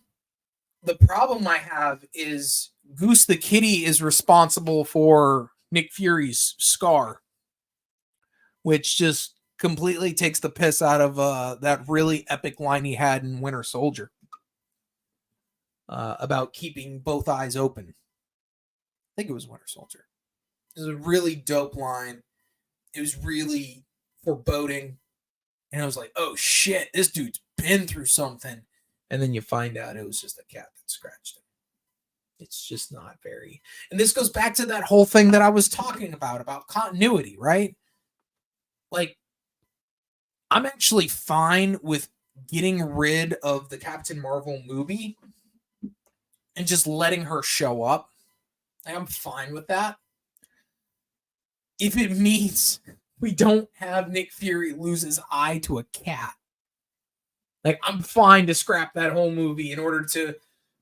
The problem I have is Goose the Kitty is responsible for Nick Fury's scar, which just completely takes the piss out of that really epic line he had in Winter Soldier about keeping both eyes open. I think it was Winter Soldier. It was a really dope line. It was really foreboding. And I was like, oh shit, this dude's been through something. And then you find out it was just a cat that scratched him. It's just not very. And this goes back to that whole thing that I was talking about continuity, right? Like, I'm actually fine with getting rid of the Captain Marvel movie and just letting her show up. Like, I'm fine with that. If it means we don't have Nick Fury lose his eye to a cat. Like, I'm fine to scrap that whole movie in order to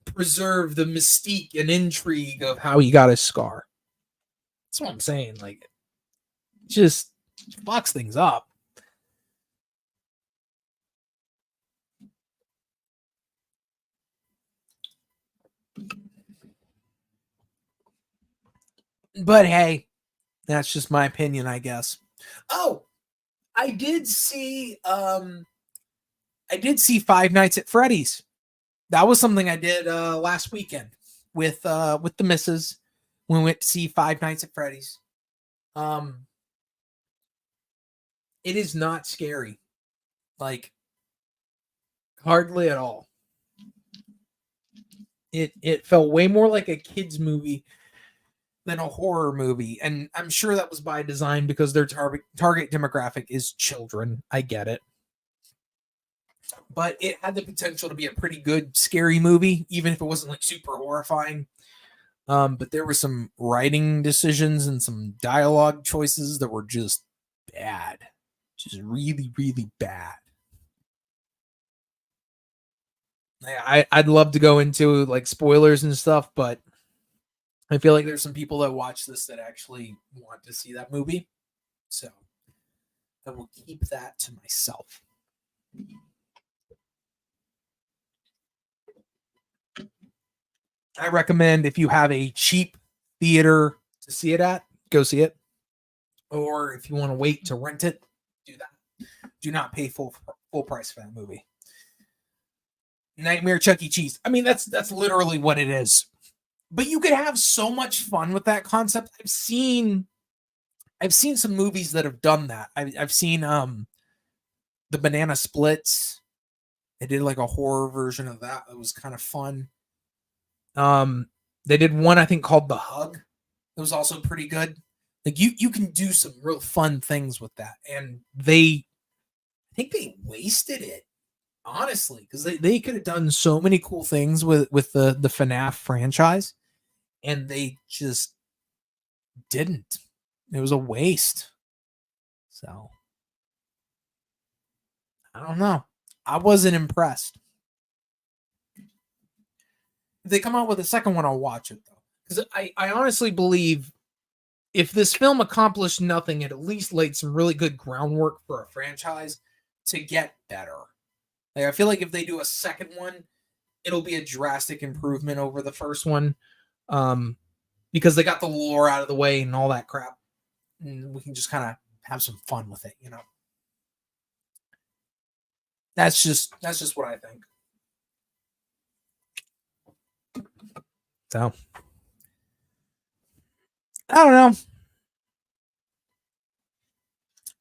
preserve the mystique and intrigue of how he got his scar. That's what I'm saying. Like, just fucks things up. But hey, that's just my opinion, I guess. Oh, I did see Five Nights at Freddy's. That was something I did last weekend with the missus. We went to see Five Nights at Freddy's. It is not scary. Like, hardly at all. It felt way more like a kids movie than a horror movie, and I'm sure that was by design because their target demographic is children. I get it. But it had the potential to be a pretty good scary movie, even if it wasn't like super horrifying. But there were some writing decisions and some dialogue choices that were just bad. Just really, really bad. I'd love to go into like spoilers and stuff, but I feel like there's some people that watch this that actually want to see that movie. So I will keep that to myself. I recommend if you have a cheap theater to see it at, go see it. Or if you want to wait to rent it, do that. Do not pay full price for that movie. Nightmare Chuck E. Cheese. I mean, that's literally what it is. But you could have so much fun with that concept. I've seen some movies that have done that. I've seen the Banana Splits. They did like a horror version of that. It was kind of fun. They did one I think called The Hug. It was also pretty good. Like you can do some real fun things with that, and I think they wasted it. Honestly, because they could have done so many cool things with the FNAF franchise, and they just didn't. It was a waste. So I don't know. I wasn't impressed. If they come out with a second one, I'll watch it though, because I honestly believe if this film accomplished nothing, it at least laid some really good groundwork for a franchise to get better. Like, I feel like if they do a second one, it'll be a drastic improvement over the first one, because they got the lore out of the way and all that crap, and we can just kind of have some fun with it, you know. That's just what I think. So I don't know.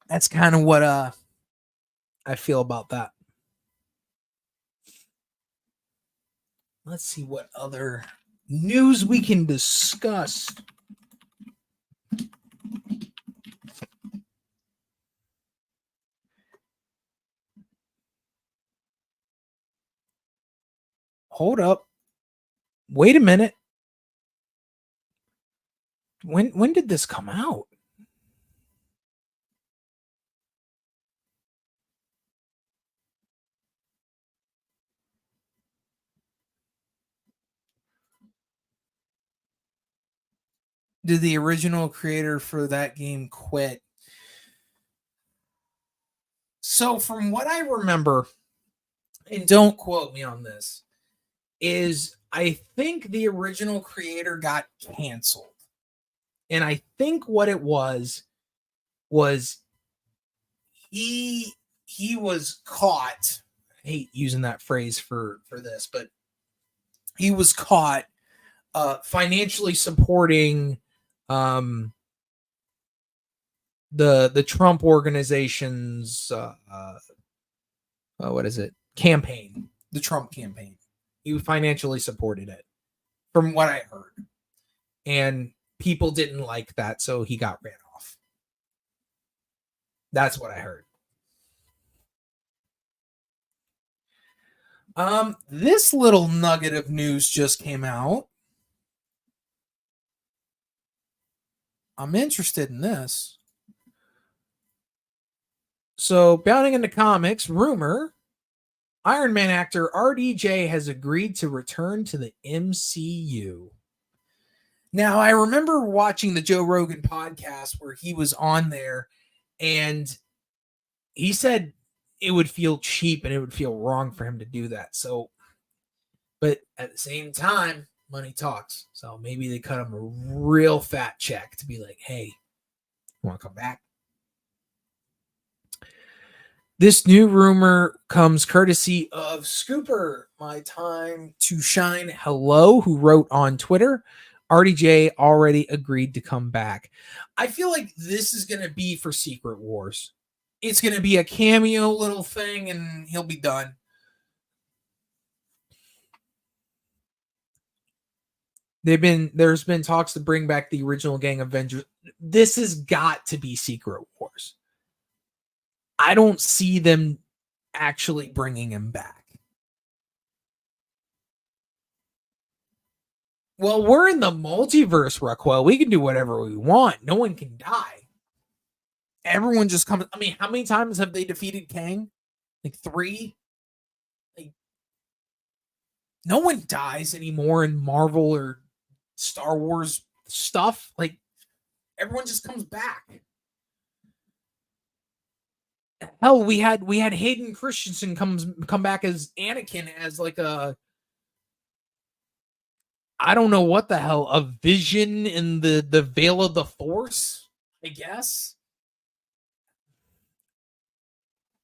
That's kind of what I feel about that. Let's see what other news we can discuss. hold up. Wait a minute. When did this come out? Did the original creator for that game quit? So from what I remember, and don't quote me on this, is I think the original creator got canceled. And I think what it was he was caught. I hate using that phrase for this, but he was caught financially supporting the Trump organization's what is it? Campaign. The Trump campaign. He financially supported it, from what I heard. And people didn't like that, so he got ran off. That's what I heard. This little nugget of news just came out. I'm interested in this. So, bounding into comics, rumor, Iron Man actor RDJ has agreed to return to the MCU. Now, I remember watching the Joe Rogan podcast where he was on there, and he said it would feel cheap and it would feel wrong for him to do that. So, but at the same time, money talks. So maybe they cut him a real fat check to be like, hey, you want to come back? This new rumor comes courtesy of Scooper, my time to shine. Hello, who wrote on Twitter, RDJ already agreed to come back. I feel like this is going to be for Secret Wars. It's going to be a cameo little thing and he'll be done. There's been talks to bring back the original Gang Avengers. This has got to be Secret Wars. I don't see them actually bringing him back. Well, we're in the multiverse, Rockwell. We can do whatever we want. No one can die. Everyone just comes. I mean, how many times have they defeated Kang? Like 3? Like, no one dies anymore in Marvel or Star Wars stuff. Like, everyone just comes back. Hell, we had Hayden Christensen come back as Anakin as like a, I don't know what the hell, a vision in the veil of the Force, I guess.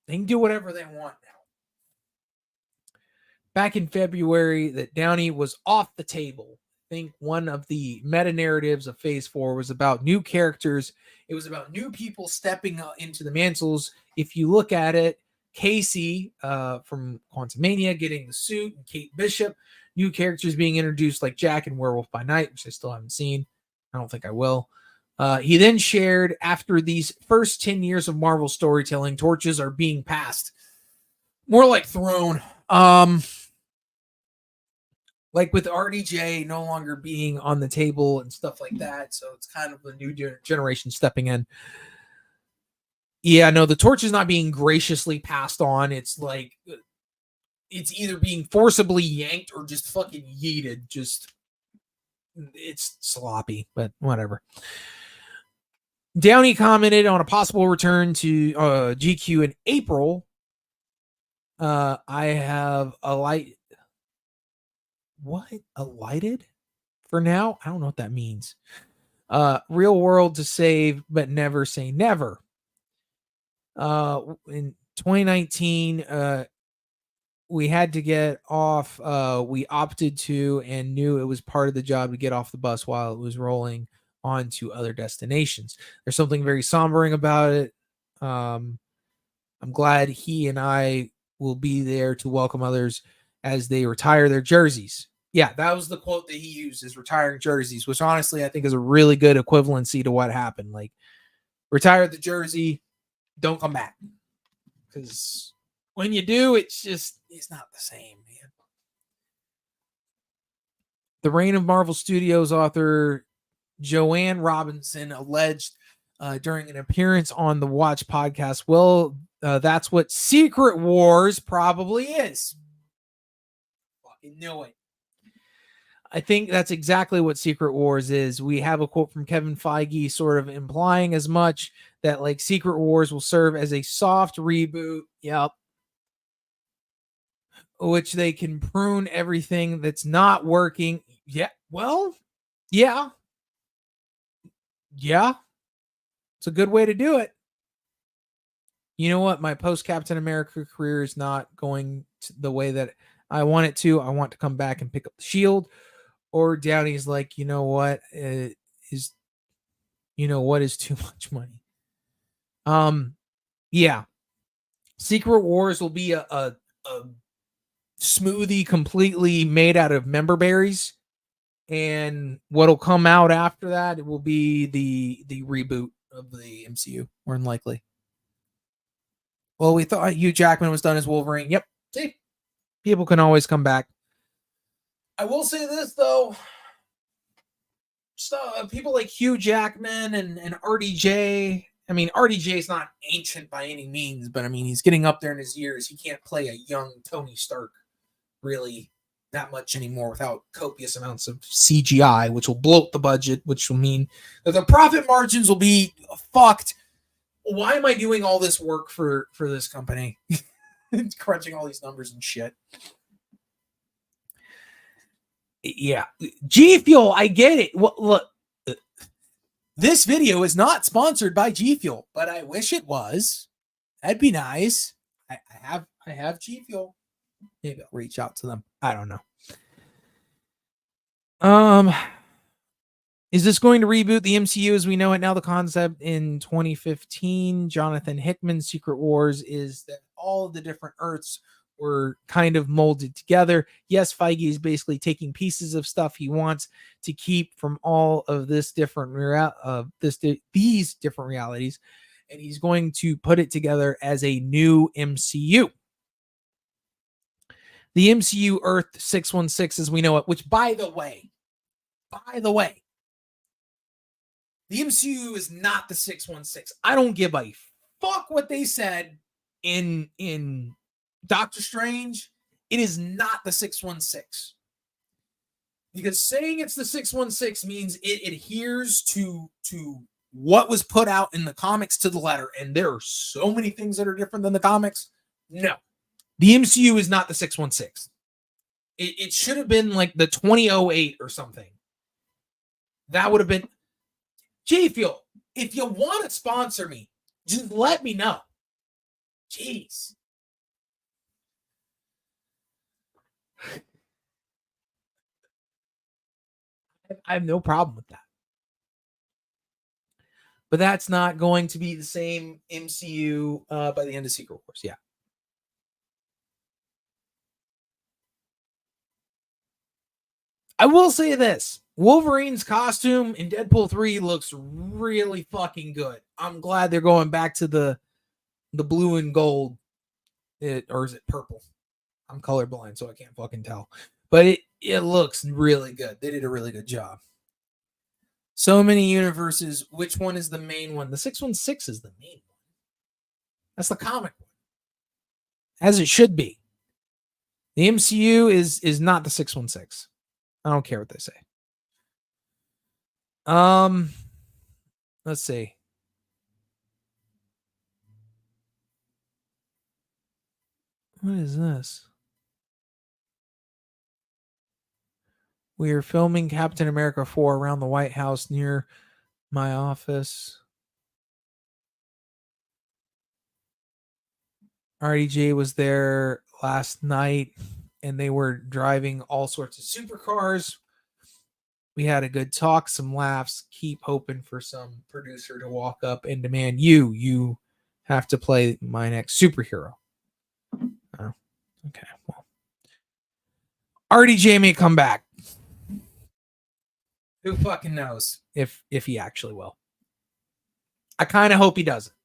They can do whatever they want now. Back in February, that Downey was off the table. I think one of the meta narratives of Phase 4 was about new characters. It was about new people stepping into the mantles. If you look at it, Casey from Quantumania getting the suit, and Kate Bishop, new characters being introduced like Jack and Werewolf by Night, which I still haven't seen. I don't think I will. He then shared, after these first 10 years of Marvel storytelling, torches are being passed. More like thrown. Like with RDJ no longer being on the table and stuff like that. So it's kind of the new generation stepping in. Yeah, no, the torch is not being graciously passed on. It's like, it's either being forcibly yanked or just fucking yeeted. Just, it's sloppy, but whatever. Downey commented on a possible return to GQ in April. I have alighted for now. I don't know what that means. Real world to save, but never say never. In 2019, we had to get off. We opted to and knew it was part of the job to get off the bus while it was rolling on to other destinations. There's something very sombering about it. I'm glad he and I will be there to welcome others as they retire their jerseys. Yeah, that was the quote that he used, is retiring jerseys, which honestly I think is a really good equivalency to what happened. Like, retire the jersey, don't come back. Because when you do, it's not the same, man. The Reign of Marvel Studios author Joanne Robinson alleged during an appearance on the Watch podcast, well, that's what Secret Wars probably is. Fucking knew it. I think that's exactly what Secret Wars is. We have a quote from Kevin Feige sort of implying as much, that like Secret Wars will serve as a soft reboot. Yep. Which they can prune everything that's not working. Yeah. Well, yeah. Yeah. It's a good way to do it. You know what? My post Captain America career is not going the way that I want it to. I want to come back and pick up the shield. Or Downey's like, you know what is too much money. Yeah. Secret Wars will be a smoothie completely made out of member berries. And what'll come out after that, it will be the reboot of the MCU, more than likely. Well, we thought Hugh Jackman was done as Wolverine. Yep. See, people can always come back. I will say this, though. People like Hugh Jackman and RDJ. I mean, RDJ is not ancient by any means, but I mean, he's getting up there in his years. He can't play a young Tony Stark really that much anymore without copious amounts of CGI, which will bloat the budget, which will mean that the profit margins will be fucked. Why am I doing all this work for this company? Crunching all these numbers and shit. Yeah. G Fuel, I get it. Well, look, this video is not sponsored by G Fuel, but I wish it was. That'd be nice. I have G Fuel. Maybe I'll reach out to them. I don't know. Is this going to reboot the MCU as we know it now? The concept in 2015, Jonathan Hickman's Secret Wars, is that all of the different Earths were kind of molded together. Yes, Feige is basically taking pieces of stuff he wants to keep from all of this different these different realities, and he's going to put it together as a new MCU. The MCU Earth 616 as we know it, which by the way, the MCU is not the 616. I don't give a fuck what they said in Doctor Strange. It is not the 616. Because saying it's the 616 means it adheres to what was put out in the comics to the letter. And there are so many things that are different than the comics. No. The MCU is not the 616. It should have been like the 2008 or something. That would have been... G Fuel, if you want to sponsor me, just let me know. Jeez. I have no problem with that. But that's not going to be the same MCU by the end of Secret Wars. Yeah. I will say this. Wolverine's costume in Deadpool 3 looks really fucking good. I'm glad they're going back to the blue and gold. Or is it purple? I'm colorblind, so I can't fucking tell. But it looks really good. They did a really good job. So many universes. Which one is the main one? The 616 is the main one. That's the comic one. As it should be. The MCU is not the 616. I don't care what they say. Let's see. What is this? We are filming Captain America 4 around the White House near my office. RDJ was there last night and they were driving all sorts of supercars. We had a good talk, some laughs. Keep hoping for some producer to walk up and demand you have to play my next superhero. Oh, okay. Well, RDJ may come back. Who fucking knows if he actually will. I kind of hope he doesn't.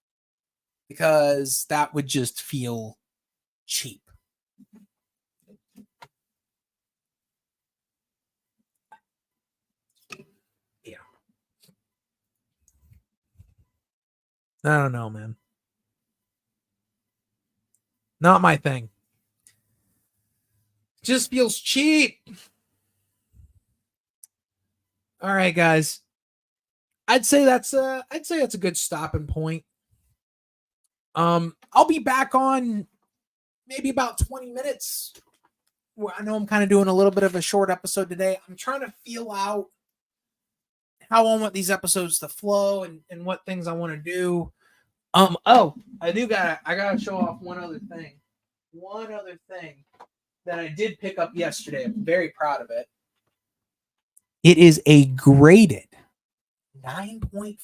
Because that would just feel cheap. I don't know, man. Not my thing. Just feels cheap. All right, guys. I'd say that's a good stopping point. I'll be back on maybe about 20 minutes. Well, I know I'm kind of doing a little bit of a short episode today. I'm trying to feel out how I want these episodes to flow and what things I want to do. I gotta show off one other thing. One other thing that I did pick up yesterday. I'm very proud of it. It is a graded 9.4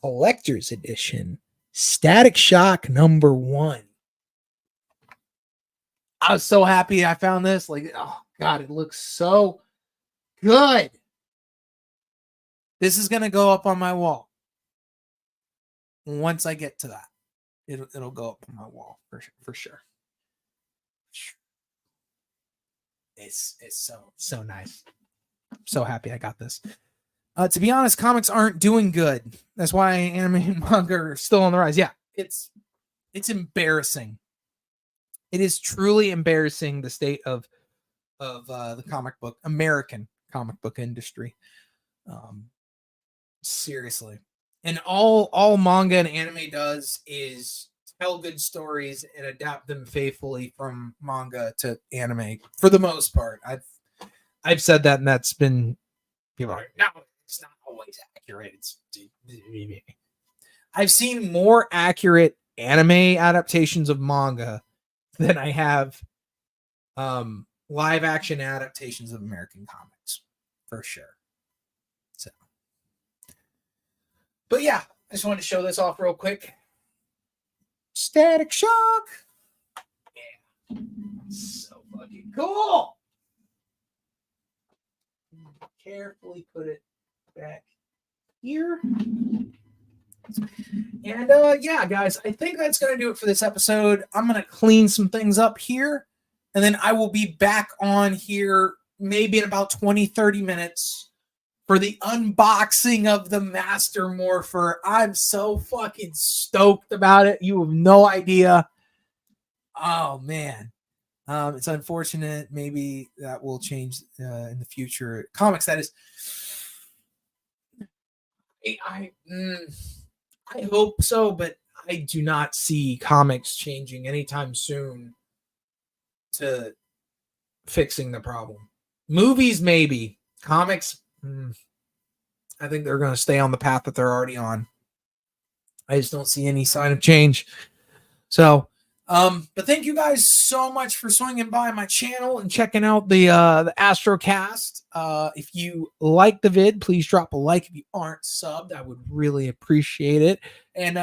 collector's edition Static Shock #1. I was so happy I found this. Like, oh God, it looks so good. This is gonna go up on my wall. Once I get to that, it'll go up on my wall for sure. It's so nice. I'm so happy I got this. To be honest, comics aren't doing good. That's why anime and manga are still on the rise. Yeah, it's embarrassing. It is truly embarrassing, the state of the American comic book industry. Seriously. And all manga and anime does is tell good stories and adapt them faithfully from manga to anime for the most part. I've said that, and that's been, people are like, no, it's not always accurate. I've seen more accurate anime adaptations of manga than I have live action adaptations of American comics, for sure. So, but yeah, I just wanted to show this off real quick. Static Shock. Yeah. So fucking cool. Carefully put it back here. And yeah, guys, I think that's going to do it for this episode. I'm going to clean some things up here, and then I will be back on here maybe in about 20-30 minutes for the unboxing of the Master Morpher. I'm so fucking stoked about it. You have no idea. Oh, man. It's unfortunate. Maybe that will change in the future. Comics, that is. I hope so, but I do not see comics changing anytime soon to fixing the problem. Movies, maybe. Comics, I think they're going to stay on the path that they're already on. I just don't see any sign of change. So, but thank you guys so much for swinging by my channel and checking out the AstroCast. If you like the vid, please drop a like. If you aren't subbed, I would really appreciate it. And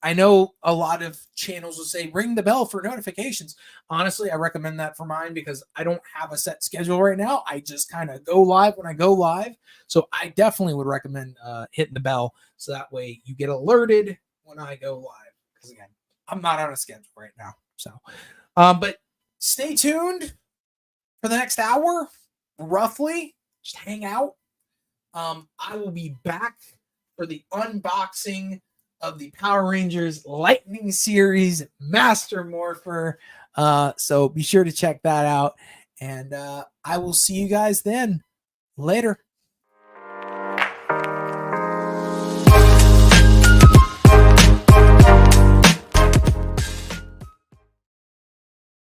I know a lot of channels will say ring the bell for notifications. Honestly, I recommend that for mine because I don't have a set schedule right now. I just kind of go live when I go live. So I definitely would recommend hitting the bell so that way you get alerted when I go live. Because again, I'm not on a schedule right now. So, but stay tuned for the next hour, roughly. Just hang out. I will be back for the unboxing of the Power Rangers Lightning Series Master Morpher. So be sure to check that out. And I will see you guys then. Later.